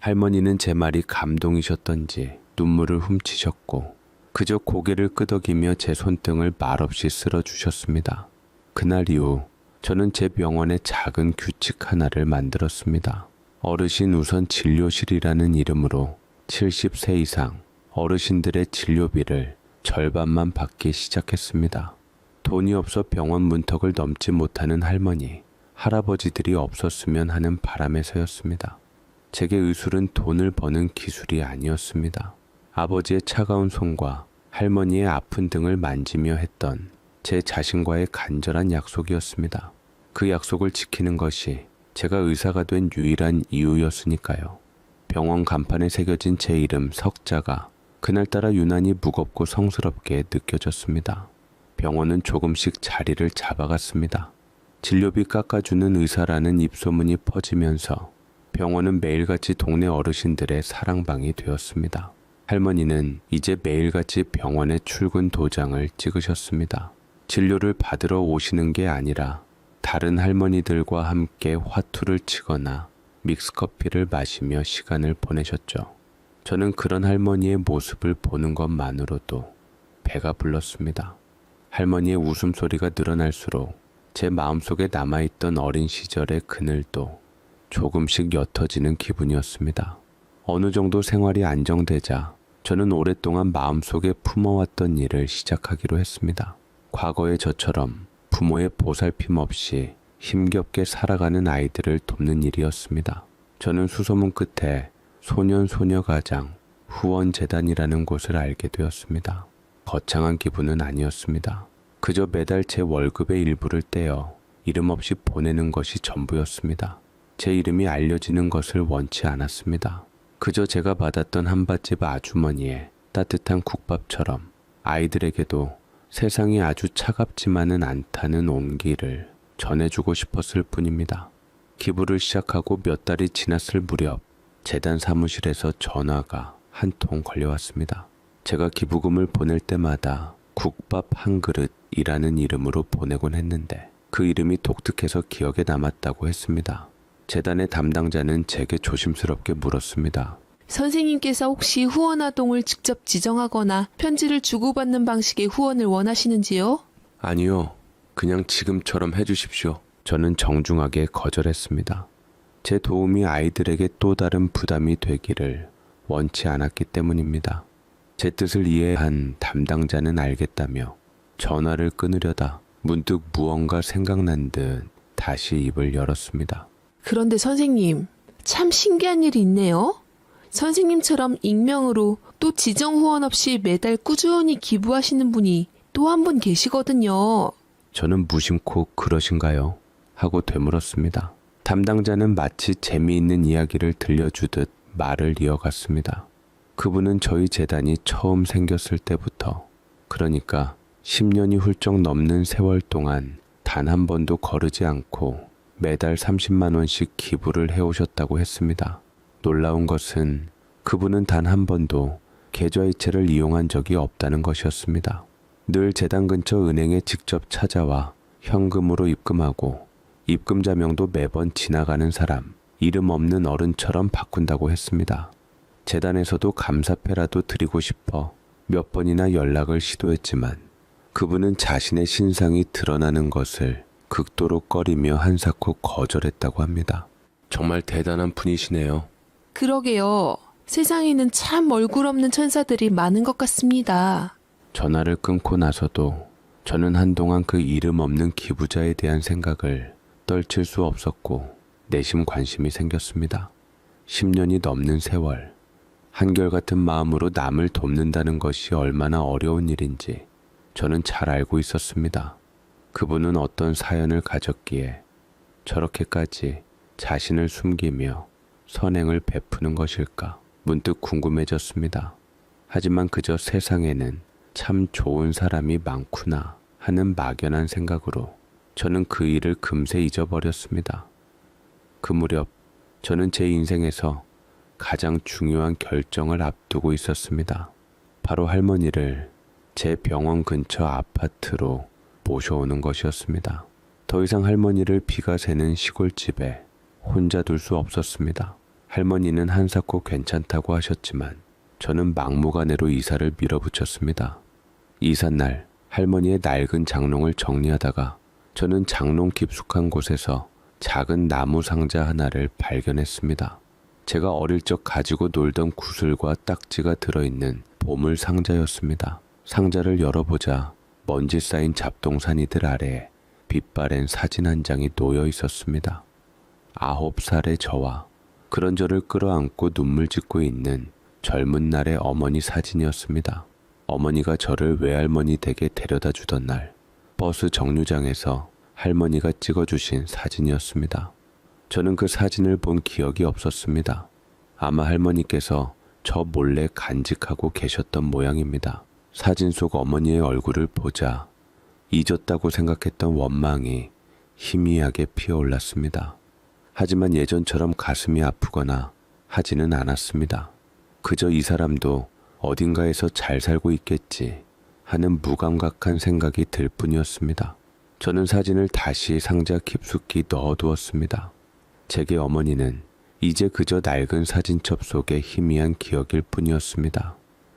할머니는 제 말이 감동이셨던지 눈물을 훔치셨고 그저 고개를 끄덕이며 제 손등을 말없이 쓸어주셨습니다. 그날 이후 저는 제 병원에 작은 규칙 하나를 만들었습니다. 어르신 우선 진료실이라는 이름으로 70세 이상 어르신들의 진료비를 절반만 받기 시작했습니다. 돈이 없어 병원 문턱을 넘지 못하는 할머니, 할아버지들이 없었으면 하는 바람에서였습니다. 제게 의술은 돈을 버는 기술이 아니었습니다. 아버지의 차가운 손과 할머니의 아픈 등을 만지며 했던 제 자신과의 간절한 약속이었습니다. 그 약속을 지키는 것이 제가 의사가 된 유일한 이유였으니까요. 병원 간판에 새겨진 제 이름 석자가 그날따라 유난히 무겁고 성스럽게 느껴졌습니다. 병원은 조금씩 자리를 잡아갔습니다. 진료비 깎아주는 의사라는 입소문이 퍼지면서 병원은 매일같이 동네 어르신들의 사랑방이 되었습니다. 할머니는 이제 매일같이 병원에 출근 도장을 찍으셨습니다. 진료를 받으러 오시는 게 아니라 다른 할머니들과 함께 화투를 치거나 믹스커피를 마시며 시간을 보내셨죠. 저는 그런 할머니의 모습을 보는 것만으로도 배가 불렀습니다. 할머니의 웃음소리가 늘어날수록 제 마음속에 남아있던 어린 시절의 그늘도 조금씩 옅어지는 기분이었습니다. 어느 정도 생활이 안정되자 저는 오랫동안 마음속에 품어왔던 일을 시작하기로 했습니다. 과거의 저처럼 부모의 보살핌 없이 힘겹게 살아가는 아이들을 돕는 일이었습니다. 저는 수소문 끝에 소년소녀가장 후원재단이라는 곳을 알게 되었습니다. 거창한 기분은 아니었습니다. 그저 매달 제 월급의 일부를 떼어 이름 없이 보내는 것이 전부였습니다. 제 이름이 알려지는 것을 원치 않았습니다. 그저 제가 받았던 한밭집 아주머니의 따뜻한 국밥처럼 아이들에게도 세상이 아주 차갑지만은 않다는 온기를 전해주고 싶었을 뿐입니다. 기부를 시작하고 몇 달이 지났을 무렵 재단 사무실에서 전화가 한 통 걸려왔습니다. 제가 기부금을 보낼 때마다 국밥 한 그릇이라는 이름으로 보내곤 했는데 그 이름이 독특해서 기억에 남았다고 했습니다. 재단의 담당자는 제게 조심스럽게 물었습니다. 선생님께서 혹시 후원아동을 직접 지정하거나 편지를 주고받는 방식의 후원을 원하시는지요? 아니요. 그냥 지금처럼 해주십시오. 저는 정중하게 거절했습니다. 제 도움이 아이들에게 또 다른 부담이 되기를 원치 않았기 때문입니다. 제 뜻을 이해한 담당자는 알겠다며 전화를 끊으려다 문득 무언가 생각난 듯 다시 입을 열었습니다. 그런데 선생님, 참 신기한 일이 있네요. 선생님처럼 익명으로 또 지정 후원 없이 매달 꾸준히 기부하시는 분이 또 한 분 계시거든요. 저는 무심코 그러신가요? 하고 되물었습니다. 담당자는 마치 재미있는 이야기를 들려주듯 말을 이어갔습니다. 그분은 저희 재단이 처음 생겼을 때부터, 그러니까 10년이 훌쩍 넘는 세월 동안 단 한 번도 거르지 않고 매달 30만 원씩 기부를 해오셨다고 했습니다. 놀라운 것은 그분은 단 한 번도 계좌이체를 이용한 적이 없다는 것이었습니다. 늘 재단 근처 은행에 직접 찾아와 현금으로 입금하고 입금자명도 매번 지나가는 사람, 이름 없는 어른처럼 바꾼다고 했습니다. 재단에서도 감사패라도 드리고 싶어 몇 번이나 연락을 시도했지만 그분은 자신의 신상이 드러나는 것을 극도로 꺼리며 한사코 거절했다고 합니다. 정말 대단한 분이시네요. 그러게요. 세상에는 참 얼굴 없는 천사들이 많은 것 같습니다. 전화를 끊고 나서도 저는 한동안 그 이름 없는 기부자에 대한 생각을 떨칠 수 없었고 내심 관심이 생겼습니다. 10년이 넘는 세월, 한결같은 마음으로 남을 돕는다는 것이 얼마나 어려운 일인지 저는 잘 알고 있었습니다. 그분은 어떤 사연을 가졌기에 저렇게까지 자신을 숨기며 선행을 베푸는 것일까 문득 궁금해졌습니다. 하지만 그저 세상에는 참 좋은 사람이 많구나 하는 막연한 생각으로 저는 그 일을 금세 잊어버렸습니다. 그 무렵 저는 제 인생에서 가장 중요한 결정을 앞두고 있었습니다. 바로 할머니를 제 병원 근처 아파트로 모셔오는 것이었습니다. 더 이상 할머니를 비가 새는 시골집에 혼자 둘 수 없었습니다. 할머니는 한사코 괜찮다고 하셨지만 저는 막무가내로 이사를 밀어붙였습니다. 이삿날 할머니의 낡은 장롱을 정리하다가 저는 장롱 깊숙한 곳에서 작은 나무 상자 하나를 발견했습니다. 제가 어릴 적 가지고 놀던 구슬과 딱지가 들어있는 보물 상자였습니다. 상자를 열어보자 먼지 쌓인 잡동사니들 아래에 빛바랜 사진 한 장이 놓여 있었습니다. 9살의 저와 그런 저를 끌어안고 눈물 짓고 있는 젊은 날의 어머니 사진이었습니다. 어머니가 저를 외할머니 댁에 데려다 주던 날 버스 정류장에서 할머니가 찍어주신 사진이었습니다. 저는 그 사진을 본 기억이 없었습니다. 아마 할머니께서 저 몰래 간직하고 계셨던 모양입니다. 사진 속 어머니의 얼굴을 보자 잊었다고 생각했던 원망이 희미하게 피어올랐습니다. 하지만 예전처럼 가슴이 아프거나 하지는 않았습니다. 그저 이 사람도 어딘가에서 잘 살고 있겠지 하는 무감각한 생각이 들 뿐이었습니다. 저는 사진을 다시 상자 깊숙이 넣어두었습니다. 제게 어머니는 이제 그저 낡은 사진첩 속의 희미한 기억일 뿐이었습니다.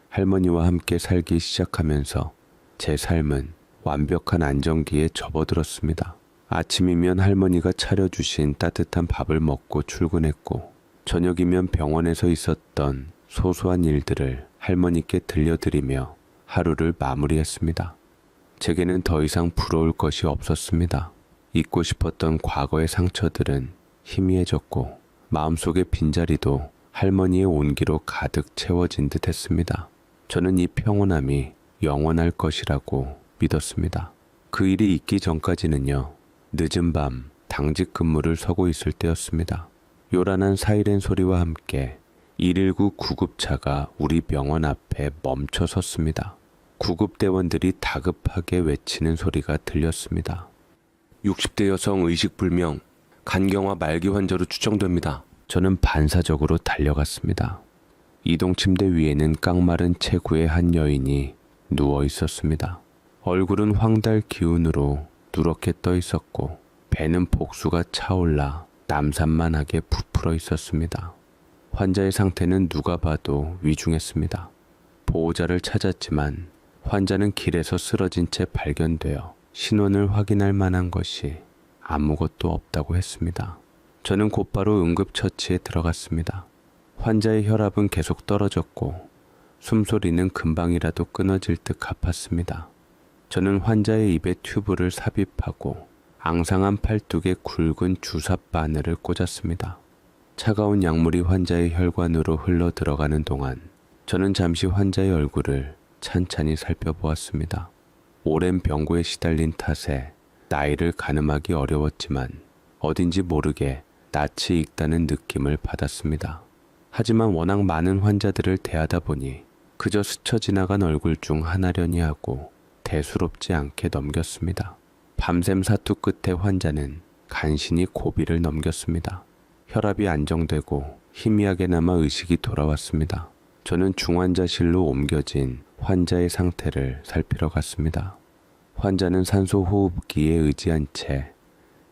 할머니와 함께 살기 시작하면서 제 삶은 완벽한 안정기에 접어들었습니다. 아침이면 할머니가 차려주신 따뜻한 밥을 먹고 출근했고 저녁이면 병원에서 있었던 소소한 일들을 할머니께 들려드리며 하루를 마무리했습니다. 제게는 더 이상 부러울 것이 없었습니다. 잊고 싶었던 과거의 상처들은 희미해졌고 마음속의 빈자리도 할머니의 온기로 가득 채워진 듯 했습니다. 저는 이 평온함이 영원할 것이라고 믿었습니다. 그 일이 있기 전까지는요. 늦은 밤 당직 근무를 서고 있을 때였습니다. 요란한 사이렌 소리와 함께 119 구급차가 우리 병원 앞에 멈춰 섰습니다. 구급대원들이 다급하게 외치는 소리가 들렸습니다. 60대 여성 의식불명, 간경화 말기 환자로 추정됩니다. 저는 반사적으로 달려갔습니다. 이동 침대 위에는 깡마른 체구의 한 여인이 누워 있었습니다. 얼굴은 황달 기운으로 누렇게 떠 있었고 배는 복수가 차올라 남산만하게 부풀어 있었습니다. 환자의 상태는 누가 봐도 위중했습니다. 보호자를 찾았지만 환자는 길에서 쓰러진 채 발견되어 신원을 확인할 만한 것이 아무것도 없다고 했습니다. 저는 곧바로 응급처치에 들어갔습니다. 환자의 혈압은 계속 떨어졌고 숨소리는 금방이라도 끊어질 듯 가팠습니다. 저는 환자의 입에 튜브를 삽입하고 앙상한 팔뚝에 굵은 주사 바늘을 꽂았습니다. 차가운 약물이 환자의 혈관으로 흘러 들어가는 동안 저는 잠시 환자의 얼굴을 찬찬히 살펴보았습니다. 오랜 병고에 시달린 탓에 나이를 가늠하기 어려웠지만 어딘지 모르게 낯이 익다는 느낌을 받았습니다. 하지만 워낙 많은 환자들을 대하다 보니 그저 스쳐 지나간 얼굴 중 하나려니 하고 대수롭지 않게 넘겼습니다. 밤샘 사투 끝에 환자는 간신히 고비를 넘겼습니다. 혈압이 안정되고 희미하게나마 의식이 돌아왔습니다. 저는 중환자실로 옮겨진 환자의 상태를 살피러 갔습니다. 환자는 산소 호흡기에 의지한 채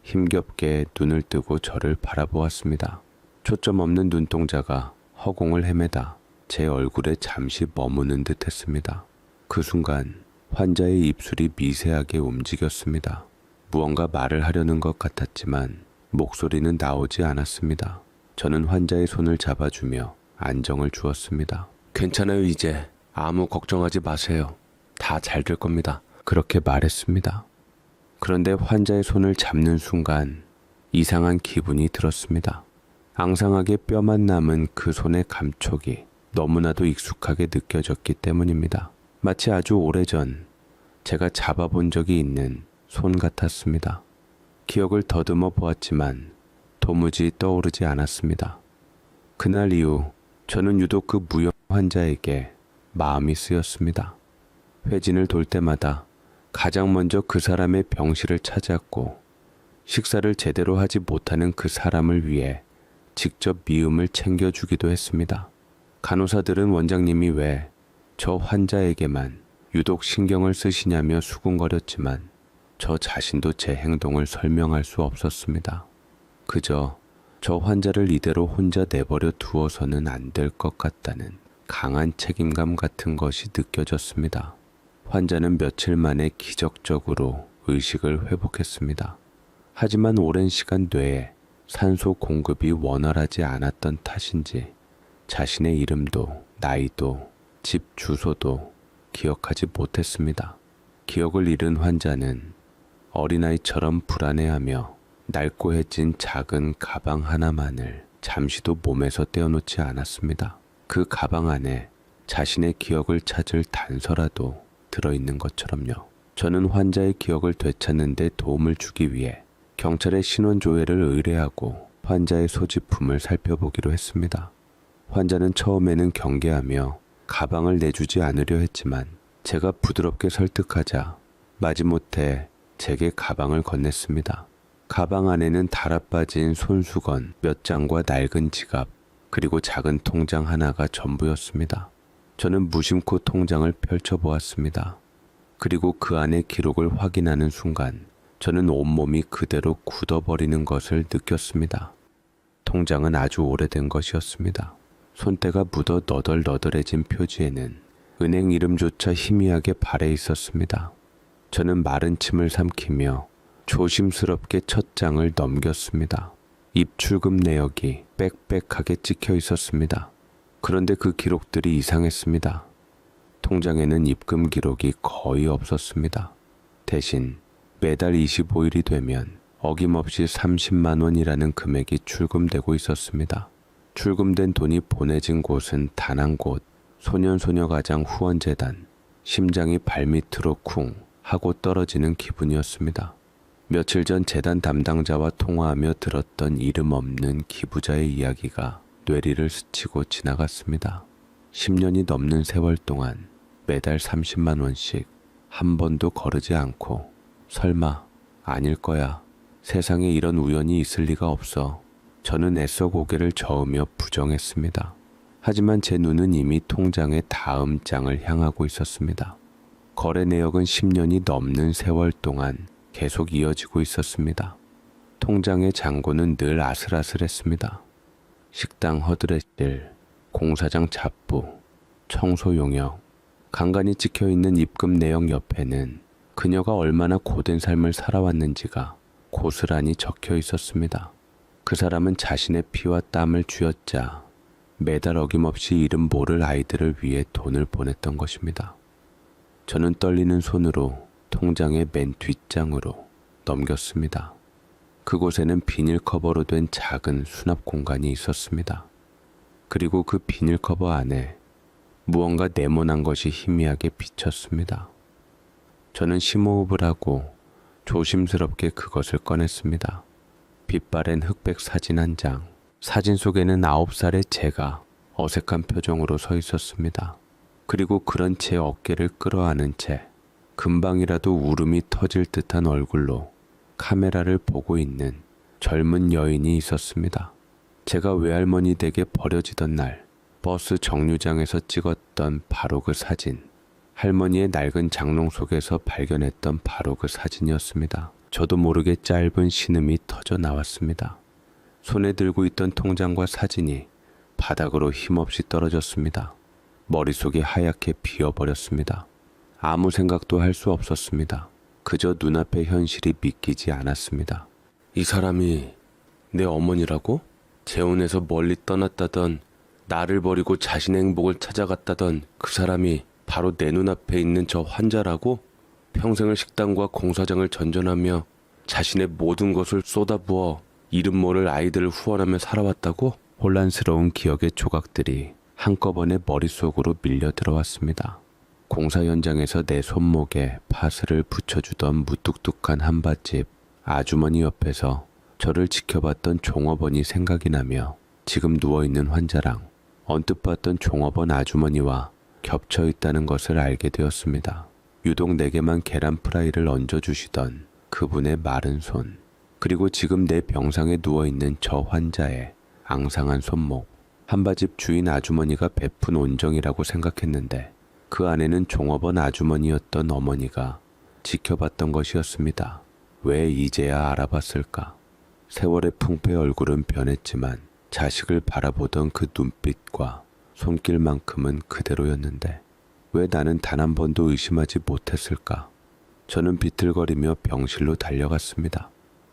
힘겹게 눈을 뜨고 저를 바라보았습니다. 초점 없는 눈동자가 허공을 헤매다 제 얼굴에 잠시 머무는 듯 했습니다. 그 순간 환자의 입술이 미세하게 움직였습니다. 무언가 말을 하려는 것 같았지만 목소리는 나오지 않았습니다. 저는 환자의 손을 잡아주며 안정을 주었습니다. 괜찮아요, 이제. 아무 걱정하지 마세요. 다 잘 될 겁니다. 그렇게 말했습니다. 그런데 환자의 손을 잡는 순간 이상한 기분이 들었습니다. 앙상하게 뼈만 남은 그 손의 감촉이 너무나도 익숙하게 느껴졌기 때문입니다. 마치 아주 오래전 제가 잡아본 적이 있는 손 같았습니다. 기억을 더듬어 보았지만 도무지 떠오르지 않았습니다. 그날 이후 저는 유독 그 무용 환자에게 마음이 쓰였습니다. 회진을 돌 때마다 가장 먼저 그 사람의 병실을 찾았고 식사를 제대로 하지 못하는 그 사람을 위해 직접 미음을 챙겨주기도 했습니다. 간호사들은 원장님이 왜 저 환자에게만 유독 신경을 쓰시냐며 수군거렸지만 저 자신도 제 행동을 설명할 수 없었습니다. 그저 저 환자를 이대로 혼자 내버려 두어서는 안 될 것 같다는 강한 책임감 같은 것이 느껴졌습니다. 환자는 며칠 만에 기적적으로 의식을 회복했습니다. 하지만 오랜 시간 뇌에 산소 공급이 원활하지 않았던 탓인지 자신의 이름도 나이도 집 주소도 기억하지 못했습니다. 기억을 잃은 환자는 어린아이처럼 불안해하며 낡고해진 작은 가방 하나만을 잠시도 몸에서 떼어놓지 않았습니다. 그 가방 안에 자신의 기억을 찾을 단서라도 들어있는 것처럼요. 저는 환자의 기억을 되찾는 데 도움을 주기 위해 경찰에 신원 조회를 의뢰하고 환자의 소지품을 살펴보기로 했습니다. 환자는 처음에는 경계하며 가방을 내주지 않으려 했지만 제가 부드럽게 설득하자 마지못해 제게 가방을 건넸습니다. 가방 안에는 달아빠진 손수건 몇 장과 낡은 지갑 그리고 작은 통장 하나가 전부였습니다. 저는 무심코 통장을 펼쳐보았습니다. 그리고 그 안의 기록을 확인하는 순간 저는 온몸이 그대로 굳어버리는 것을 느꼈습니다. 통장은 아주 오래된 것이었습니다. 손때가 묻어 너덜너덜해진 표지에는 은행 이름조차 희미하게 발해 있었습니다. 저는 마른 침을 삼키며 조심스럽게 첫 장을 넘겼습니다. 입출금 내역이 빽빽하게 찍혀 있었습니다. 그런데 그 기록들이 이상했습니다. 통장에는 입금 기록이 거의 없었습니다. 대신 매달 25일이 되면 어김없이 30만 원이라는 금액이 출금되고 있었습니다. 출금된 돈이 보내진 곳은 단 한 곳, 소년소녀가장 후원재단. 심장이 발밑으로 쿵 하고 떨어지는 기분이었습니다. 며칠 전 재단 담당자와 통화하며 들었던 이름 없는 기부자의 이야기가 뇌리를 스치고 지나갔습니다. 10년이 넘는 세월 동안 매달 30만 원씩 한 번도 거르지 않고 설마 아닐 거야. 세상에 이런 우연이 있을 리가 없어. 저는 애써 고개를 저으며 부정했습니다. 하지만 제 눈은 이미 통장의 다음 장을 향하고 있었습니다. 거래 내역은 10년이 넘는 세월 동안 계속 이어지고 있었습니다. 통장의 잔고는 늘 아슬아슬했습니다. 식당 허드렛일, 공사장 잡부, 청소 용역, 간간히 찍혀있는 입금 내역 옆에는 그녀가 얼마나 고된 삶을 살아왔는지가 고스란히 적혀 있었습니다. 그 사람은 자신의 피와 땀을 쥐어짜 매달 어김없이 이름 모를 아이들을 위해 돈을 보냈던 것입니다. 저는 떨리는 손으로 통장의 맨 뒷장으로 넘겼습니다. 그곳에는 비닐 커버로 된 작은 수납 공간이 있었습니다. 그리고 그 비닐 커버 안에 무언가 네모난 것이 희미하게 비쳤습니다. 저는 심호흡을 하고 조심스럽게 그것을 꺼냈습니다. 빛바랜 흑백 사진 한 장. 사진 속에는 9살의 제가 어색한 표정으로 서 있었습니다. 그리고 그런 제 어깨를 끌어안은 채 금방이라도 울음이 터질 듯한 얼굴로 카메라를 보고 있는 젊은 여인이 있었습니다. 제가 외할머니 댁에 버려지던 날 버스 정류장에서 찍었던 바로 그 사진. 할머니의 낡은 장롱 속에서 발견했던 바로 그 사진이었습니다. 저도 모르게 짧은 신음이 터져 나왔습니다. 손에 들고 있던 통장과 사진이 바닥으로 힘없이 떨어졌습니다. 머릿속이 하얗게 비어버렸습니다. 아무 생각도 할 수 없었습니다. 그저 눈앞의 현실이 믿기지 않았습니다. 이 사람이 내 어머니라고? 재혼해서 멀리 떠났다던, 나를 버리고 자신의 행복을 찾아갔다던 그 사람이 바로 내 눈앞에 있는 저 환자라고? 평생을 식당과 공사장을 전전하며 자신의 모든 것을 쏟아부어 이름 모를 아이들을 후원하며 살아왔다고? 혼란스러운 기억의 조각들이 한꺼번에 머릿속으로 밀려 들어왔습니다. 공사 현장에서 내 손목에 파스를 붙여주던 무뚝뚝한 한밭집 아주머니 옆에서 저를 지켜봤던 종업원이 생각이 나며 지금 누워있는 환자랑 언뜻 봤던 종업원 아주머니와 겹쳐 있다는 것을 알게 되었습니다. 유독 내게만 계란 프라이를 얹어주시던 그분의 마른 손, 그리고 지금 내 병상에 누워있는 저 환자의 앙상한 손목. 한바집 주인 아주머니가 베푼 온정이라고 생각했는데 그 안에는 종업원 아주머니였던 어머니가 지켜봤던 것이었습니다. 왜 이제야 알아봤을까? 세월의 풍패 얼굴은 변했지만 자식을 바라보던 그 눈빛과 손길만큼은 그대로였는데 왜 나는 단 한 번도 의심하지 못했을까? 저는 비틀거리며 병실로 달려갔습니다.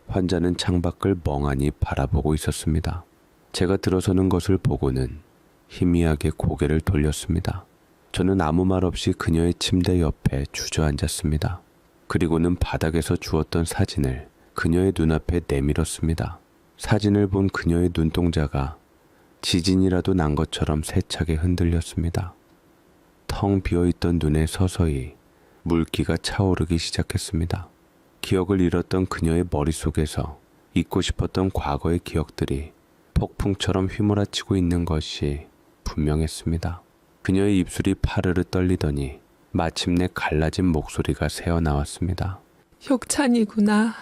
환자는 창밖을 멍하니 바라보고 있었습니다. 제가 들어서는 것을 보고는 희미하게 고개를 돌렸습니다. 저는 아무 말 없이 그녀의 침대 옆에 주저앉았습니다. 그리고는 바닥에서 주웠던 사진을 그녀의 눈앞에 내밀었습니다. 사진을 본 그녀의 눈동자가 지진이라도 난 것처럼 세차게 흔들렸습니다. 텅 비어있던 눈에 서서히 물기가 차오르기 시작했습니다. 기억을 잃었던 그녀의 머릿속에서 잊고 싶었던 과거의 기억들이 폭풍처럼 휘몰아치고 있는 것이 분명했습니다. 그녀의 입술이 파르르 떨리더니 마침내 갈라진 목소리가 새어나왔습니다. 혁찬이구나,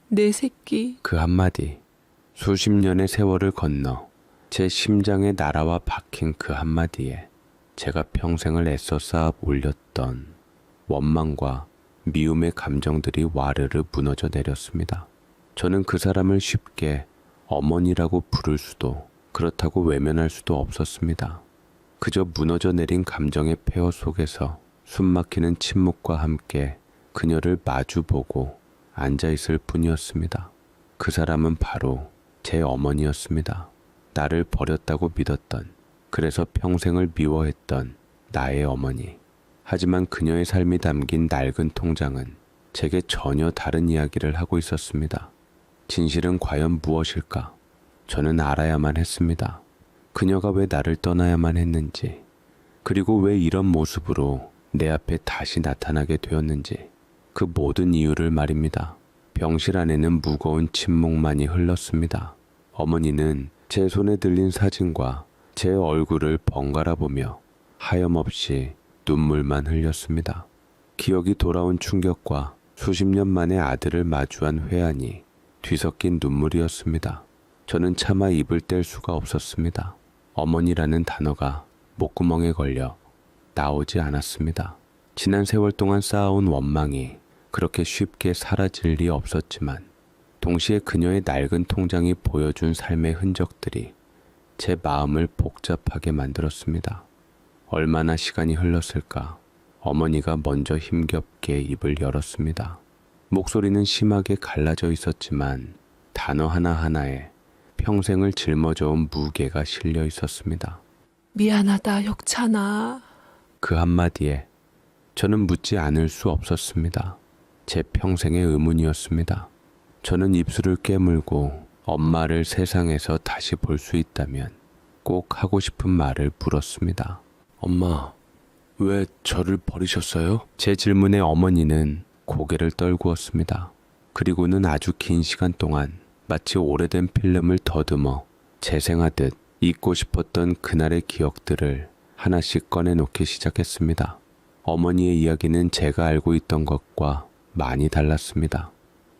내 새끼. 그 한마디, 수십 년의 세월을 건너 제 심장에 날아와 박힌 그 한마디에 제가 평생을 애써 쌓아 올렸던 원망과 미움의 감정들이 와르르 무너져 내렸습니다. 저는 그 사람을 쉽게 어머니라고 부를 수도, 그렇다고 외면할 수도 없었습니다. 그저 무너져 내린 감정의 폐허 속에서 숨막히는 침묵과 함께 그녀를 마주보고 앉아있을 뿐이었습니다. 그 사람은 바로 제 어머니였습니다. 나를 버렸다고 믿었던, 그래서 평생을 미워했던 나의 어머니. 하지만 그녀의 삶이 담긴 낡은 통장은 제게 전혀 다른 이야기를 하고 있었습니다. 진실은 과연 무엇일까? 저는 알아야만 했습니다. 그녀가 왜 나를 떠나야만 했는지, 그리고 왜 이런 모습으로 내 앞에 다시 나타나게 되었는지, 그 모든 이유를 말입니다. 병실 안에는 무거운 침묵만이 흘렀습니다. 어머니는 제 손에 들린 사진과 제 얼굴을 번갈아 보며 하염없이 눈물만 흘렸습니다. 기억이 돌아온 충격과 수십 년 만에 아들을 마주한 회한이 뒤섞인 눈물이었습니다. 저는 차마 입을 뗄 수가 없었습니다. 어머니라는 단어가 목구멍에 걸려 나오지 않았습니다. 지난 세월 동안 쌓아온 원망이 그렇게 쉽게 사라질 리 없었지만 동시에 그녀의 낡은 통장이 보여준 삶의 흔적들이 제 마음을 복잡하게 만들었습니다. 얼마나 시간이 흘렀을까? 어머니가 먼저 힘겹게 입을 열었습니다. 목소리는 심하게 갈라져 있었지만 단어 하나하나에 평생을 짊어져온 무게가 실려 있었습니다. 미안하다, 혁찬아. 그 한마디에 저는 묻지 않을 수 없었습니다. 제 평생의 의문이었습니다. 저는 입술을 깨물고 엄마를 세상에서 다시 볼 수 있다면 꼭 하고 싶은 말을 물었습니다. 엄마, 왜 저를 버리셨어요? 제 질문에 어머니는 고개를 떨구었습니다. 그리고는 아주 긴 시간 동안 마치 오래된 필름을 더듬어 재생하듯 잊고 싶었던 그날의 기억들을 하나씩 꺼내놓기 시작했습니다. 어머니의 이야기는 제가 알고 있던 것과 많이 달랐습니다.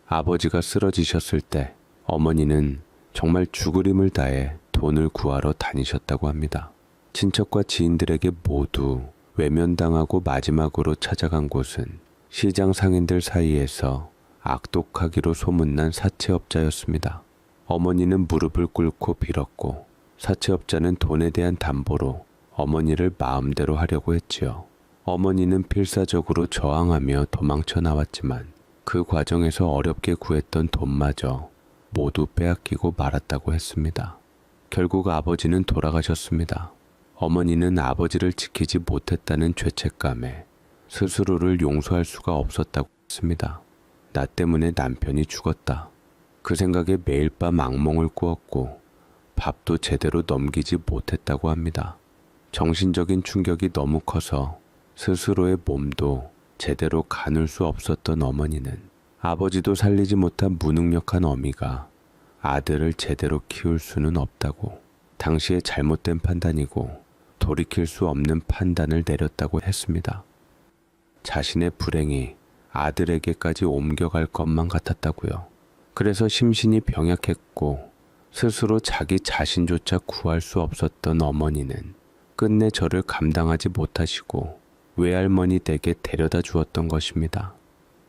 아버지가 쓰러지셨을 때 어머니는 정말 죽을 힘을 다해 돈을 구하러 다니셨다고 합니다. 친척과 지인들에게 모두 외면당하고 마지막으로 찾아간 곳은 시장 상인들 사이에서 악독하기로 소문난 사채업자였습니다. 어머니는 무릎을 꿇고 빌었고 사채업자는 돈에 대한 담보로 어머니를 마음대로 하려고 했지요. 어머니는 필사적으로 저항하며 도망쳐 나왔지만 그 과정에서 어렵게 구했던 돈마저 모두 빼앗기고 말았다고 했습니다. 결국 아버지는 돌아가셨습니다. 어머니는 아버지를 지키지 못했다는 죄책감에 스스로를 용서할 수가 없었다고 했습니다. 나 때문에 남편이 죽었다. 그 생각에 매일 밤 악몽을 꾸었고 밥도 제대로 넘기지 못했다고 합니다. 정신적인 충격이 너무 커서 스스로의 몸도 제대로 가눌 수 없었던 어머니는 아버지도 살리지 못한 무능력한 어미가 아들을 제대로 키울 수는 없다고, 당시에 잘못된 판단이고 돌이킬 수 없는 판단을 내렸다고 했습니다. 자신의 불행이 아들에게까지 옮겨갈 것만 같았다고요. 그래서 심신이 병약했고 스스로 자기 자신조차 구할 수 없었던 어머니는 끝내 저를 감당하지 못하시고 외할머니 댁에 데려다 주었던 것입니다.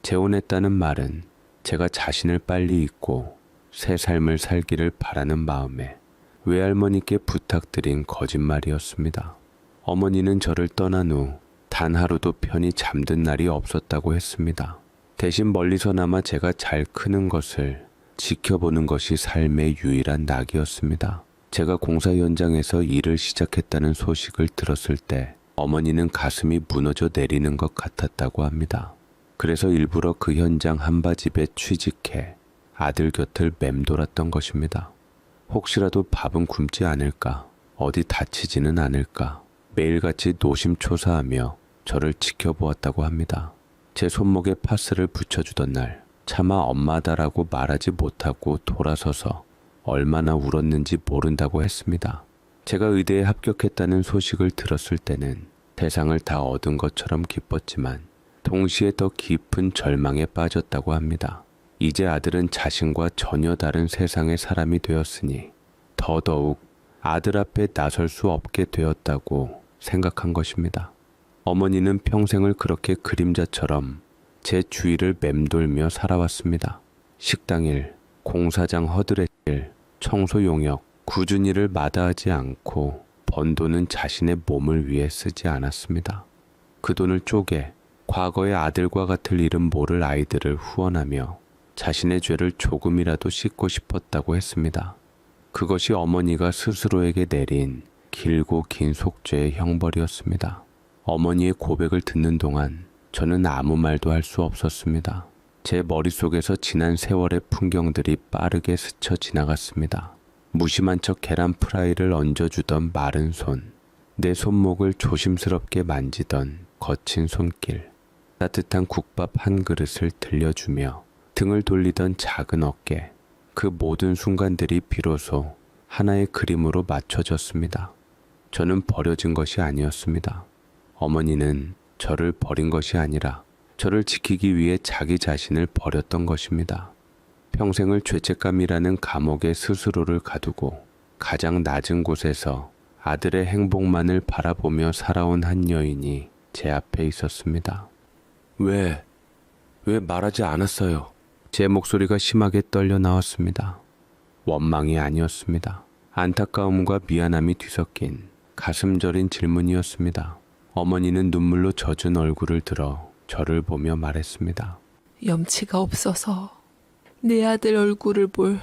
재혼했다는 말은 제가 자신을 빨리 잊고 새 삶을 살기를 바라는 마음에 외할머니께 부탁드린 거짓말이었습니다. 어머니는 저를 떠난 후 단 하루도 편히 잠든 날이 없었다고 했습니다. 대신 멀리서나마 제가 잘 크는 것을 지켜보는 것이 삶의 유일한 낙이었습니다. 제가 공사 현장에서 일을 시작했다는 소식을 들었을 때 어머니는 가슴이 무너져 내리는 것 같았다고 합니다. 그래서 일부러 그 현장 한바집에 취직해 아들 곁을 맴돌았던 것입니다. 혹시라도 밥은 굶지 않을까, 어디 다치지는 않을까 매일같이 노심초사하며 저를 지켜보았다고 합니다. 제 손목에 파스를 붙여주던 날 차마 엄마다라고 말하지 못하고 돌아서서 얼마나 울었는지 모른다고 했습니다. 제가 의대에 합격했다는 소식을 들었을 때는 세상을 다 얻은 것처럼 기뻤지만 동시에 더 깊은 절망에 빠졌다고 합니다. 이제 아들은 자신과 전혀 다른 세상의 사람이 되었으니 더더욱 아들 앞에 나설 수 없게 되었다고 생각한 것입니다. 어머니는 평생을 그렇게 그림자처럼 제 주위를 맴돌며 살아왔습니다. 식당 일, 공사장 허드렛 일, 청소 용역, 굳은 일을 마다하지 않고 번 돈은 자신의 몸을 위해 쓰지 않았습니다. 그 돈을 쪼개 과거의 아들과 같을 이름 모를 아이들을 후원하며 자신의 죄를 조금이라도 씻고 싶었다고 했습니다. 그것이 어머니가 스스로에게 내린 길고 긴 속죄의 형벌이었습니다. 어머니의 고백을 듣는 동안 저는 아무 말도 할 수 없었습니다. 제 머릿속에서 지난 세월의 풍경들이 빠르게 스쳐 지나갔습니다. 무심한 척 계란 프라이를 얹어주던 마른 손, 내 손목을 조심스럽게 만지던 거친 손길, 따뜻한 국밥 한 그릇을 들려주며 등을 돌리던 작은 어깨, 그 모든 순간들이 비로소 하나의 그림으로 맞춰졌습니다. 저는 버려진 것이 아니었습니다. 어머니는 저를 버린 것이 아니라 저를 지키기 위해 자기 자신을 버렸던 것입니다. 평생을 죄책감이라는 감옥에 스스로를 가두고 가장 낮은 곳에서 아들의 행복만을 바라보며 살아온 한 여인이 제 앞에 있었습니다. 왜 말하지 않았어요? 제 목소리가 심하게 떨려 나왔습니다. 원망이 아니었습니다. 안타까움과 미안함이 뒤섞인 가슴 저린 질문이었습니다. 어머니는 눈물로 젖은 얼굴을 들어 저를 보며 말했습니다. 염치가 없어서, 내 아들 얼굴을 볼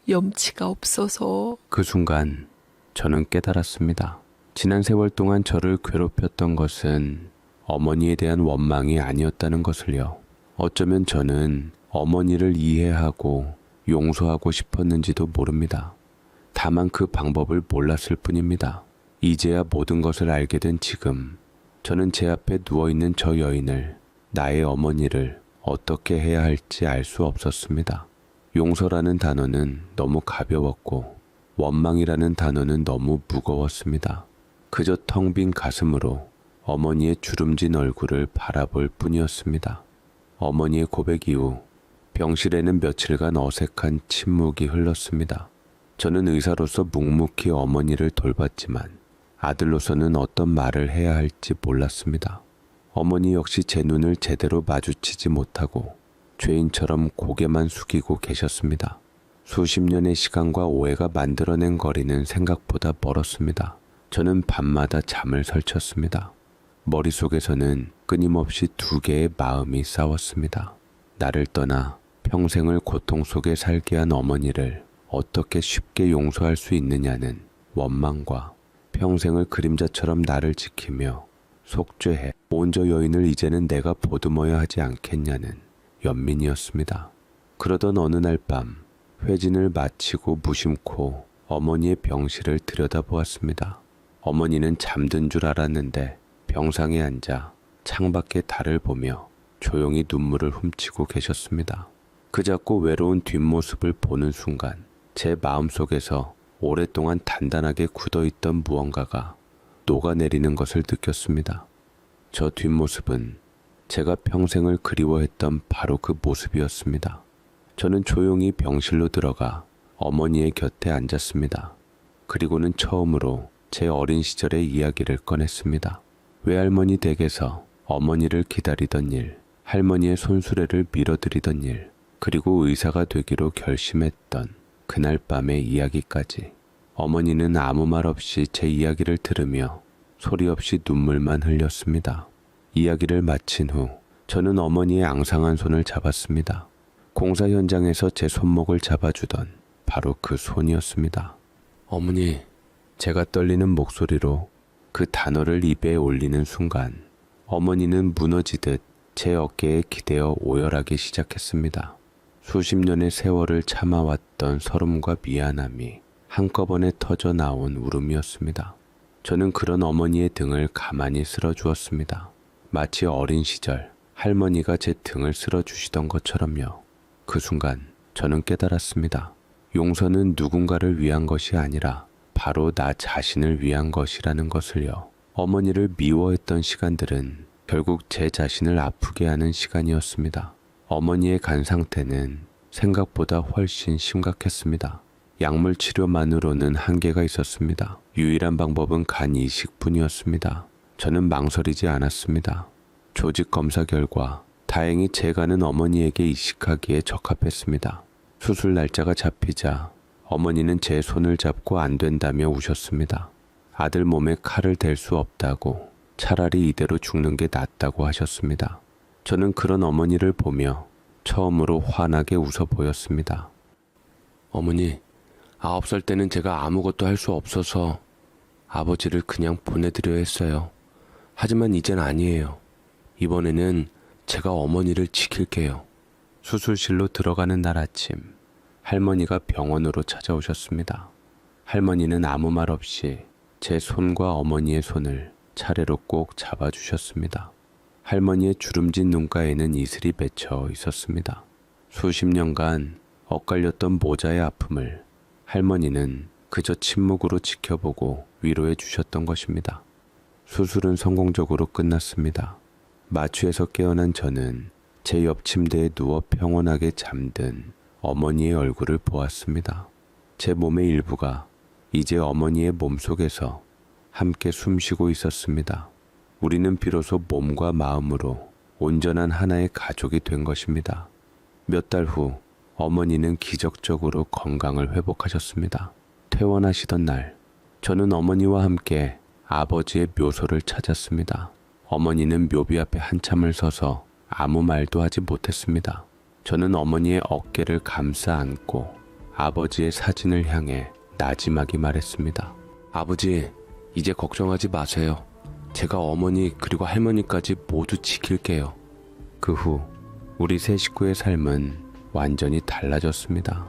염치가 없어서. 그 순간 저는 깨달았습니다. 지난 세월 동안 저를 괴롭혔던 것은 어머니에 대한 원망이 아니었다는 것을요. 어쩌면 저는 어머니를 이해하고 용서하고 싶었는지도 모릅니다. 다만 그 방법을 몰랐을 뿐입니다. 이제야 모든 것을 알게 된 지금, 저는 제 앞에 누워있는 저 여인을, 나의 어머니를 어떻게 해야 할지 알 수 없었습니다. 용서라는 단어는 너무 가벼웠고 원망이라는 단어는 너무 무거웠습니다. 그저 텅 빈 가슴으로 어머니의 주름진 얼굴을 바라볼 뿐이었습니다. 어머니의 고백 이후 병실에는 며칠간 어색한 침묵이 흘렀습니다. 저는 의사로서 묵묵히 어머니를 돌봤지만 아들로서는 어떤 말을 해야 할지 몰랐습니다. 어머니 역시 제 눈을 제대로 마주치지 못하고 죄인처럼 고개만 숙이고 계셨습니다. 수십 년의 시간과 오해가 만들어낸 거리는 생각보다 멀었습니다. 저는 밤마다 잠을 설쳤습니다. 머릿속에서는 끊임없이 두 개의 마음이 싸웠습니다. 나를 떠나 평생을 고통 속에 살게 한 어머니를 어떻게 쉽게 용서할 수 있느냐는 원망과 평생을 그림자처럼 나를 지키며 속죄해 온 저 여인을 이제는 내가 보듬어야 하지 않겠냐는 연민이었습니다. 그러던 어느 날 밤 회진을 마치고 무심코 어머니의 병실을 들여다보았습니다. 어머니는 잠든 줄 알았는데 병상에 앉아 창밖의 달을 보며 조용히 눈물을 훔치고 계셨습니다. 그 작고 외로운 뒷모습을 보는 순간 제 마음속에서 오랫동안 단단하게 굳어있던 무언가가 녹아내리는 것을 느꼈습니다. 저 뒷모습은 제가 평생을 그리워했던 바로 그 모습이었습니다. 저는 조용히 병실로 들어가 어머니의 곁에 앉았습니다. 그리고는 처음으로 제 어린 시절의 이야기를 꺼냈습니다. 외할머니 댁에서 어머니를 기다리던 일, 할머니의 손수레를 밀어드리던 일, 그리고 의사가 되기로 결심했던 그날 밤의 이야기까지. 어머니는 아무 말 없이 제 이야기를 들으며 소리 없이 눈물만 흘렸습니다. 이야기를 마친 후 저는 어머니의 앙상한 손을 잡았습니다. 공사 현장에서 제 손목을 잡아주던 바로 그 손이었습니다. 어머니, 제가 떨리는 목소리로 그 단어를 입에 올리는 순간 어머니는 무너지듯 제 어깨에 기대어 오열하기 시작했습니다. 수십 년의 세월을 참아왔던 서름과 미안함이 한꺼번에 터져 나온 울음이었습니다. 저는 그런 어머니의 등을 가만히 쓸어주었습니다. 마치 어린 시절 할머니가 제 등을 쓸어주시던 것처럼요. 그 순간 저는 깨달았습니다. 용서는 누군가를 위한 것이 아니라 바로 나 자신을 위한 것이라는 것을요. 어머니를 미워했던 시간들은 결국 제 자신을 아프게 하는 시간이었습니다. 어머니의 간 상태는 생각보다 훨씬 심각했습니다. 약물 치료만으로는 한계가 있었습니다. 유일한 방법은 간 이식뿐이었습니다. 저는 망설이지 않았습니다. 조직 검사 결과 다행히 제 간은 어머니에게 이식하기에 적합했습니다. 수술 날짜가 잡히자 어머니는 제 손을 잡고 안 된다며 우셨습니다. 아들 몸에 칼을 댈 수 없다고, 차라리 이대로 죽는 게 낫다고 하셨습니다. 저는 그런 어머니를 보며 처음으로 환하게 웃어 보였습니다. 어머니, 9살 때는 제가 아무것도 할 수 없어서 아버지를 그냥 보내드려 했어요. 하지만 이젠 아니에요. 이번에는 제가 어머니를 지킬게요. 수술실로 들어가는 날 아침, 할머니가 병원으로 찾아오셨습니다. 할머니는 아무 말 없이 제 손과 어머니의 손을 차례로 꼭 잡아주셨습니다. 할머니의 주름진 눈가에는 이슬이 맺혀 있었습니다. 수십 년간 엇갈렸던 모자의 아픔을 할머니는 그저 침묵으로 지켜보고 위로해 주셨던 것입니다. 수술은 성공적으로 끝났습니다. 마취에서 깨어난 저는 제 옆 침대에 누워 평온하게 잠든 어머니의 얼굴을 보았습니다. 제 몸의 일부가 이제 어머니의 몸속에서 함께 숨쉬고 있었습니다. 우리는 비로소 몸과 마음으로 온전한 하나의 가족이 된 것입니다. 몇 달 후 어머니는 기적적으로 건강을 회복하셨습니다. 퇴원하시던 날, 저는 어머니와 함께 아버지의 묘소를 찾았습니다. 어머니는 묘비 앞에 한참을 서서 아무 말도 하지 못했습니다. 저는 어머니의 어깨를 감싸 안고 아버지의 사진을 향해 나지막이 말했습니다. 아버지, 이제 걱정하지 마세요. 제가 어머니 그리고 할머니까지 모두 지킬게요. 그 후 우리 세 식구의 삶은 완전히 달라졌습니다.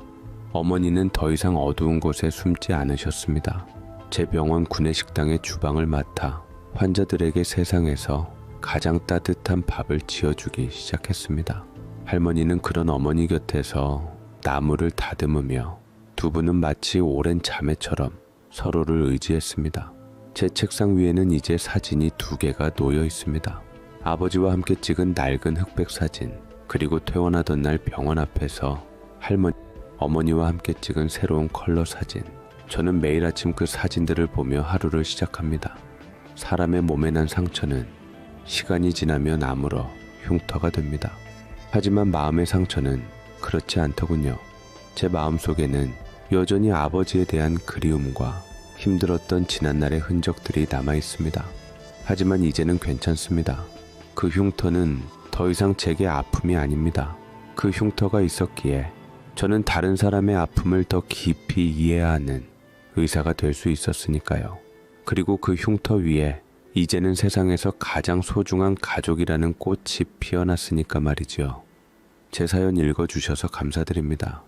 어머니는 더 이상 어두운 곳에 숨지 않으셨습니다. 제 병원 구내식당의 주방을 맡아 환자들에게 세상에서 가장 따뜻한 밥을 지어주기 시작했습니다. 할머니는 그런 어머니 곁에서 나무를 다듬으며 두 분은 마치 오랜 자매처럼 서로를 의지했습니다. 제 책상 위에는 이제 사진이 2개가 놓여 있습니다. 아버지와 함께 찍은 낡은 흑백 사진, 그리고 퇴원하던 날 병원 앞에서 어머니와 함께 찍은 새로운 컬러 사진. 저는 매일 아침 그 사진들을 보며 하루를 시작합니다. 사람의 몸에 난 상처는 시간이 지나면 아물어 흉터가 됩니다. 하지만 마음의 상처는 그렇지 않더군요. 제 마음속에는 여전히 아버지에 대한 그리움과 힘들었던 지난날의 흔적들이 남아 있습니다. 하지만 이제는 괜찮습니다. 그 흉터는 더 이상 제게 아픔이 아닙니다. 그 흉터가 있었기에 저는 다른 사람의 아픔을 더 깊이 이해하는 의사가 될 수 있었으니까요. 그리고 그 흉터 위에 이제는 세상에서 가장 소중한 가족이라는 꽃이 피어났으니까 말이지요. 제 사연 읽어주셔서 감사드립니다.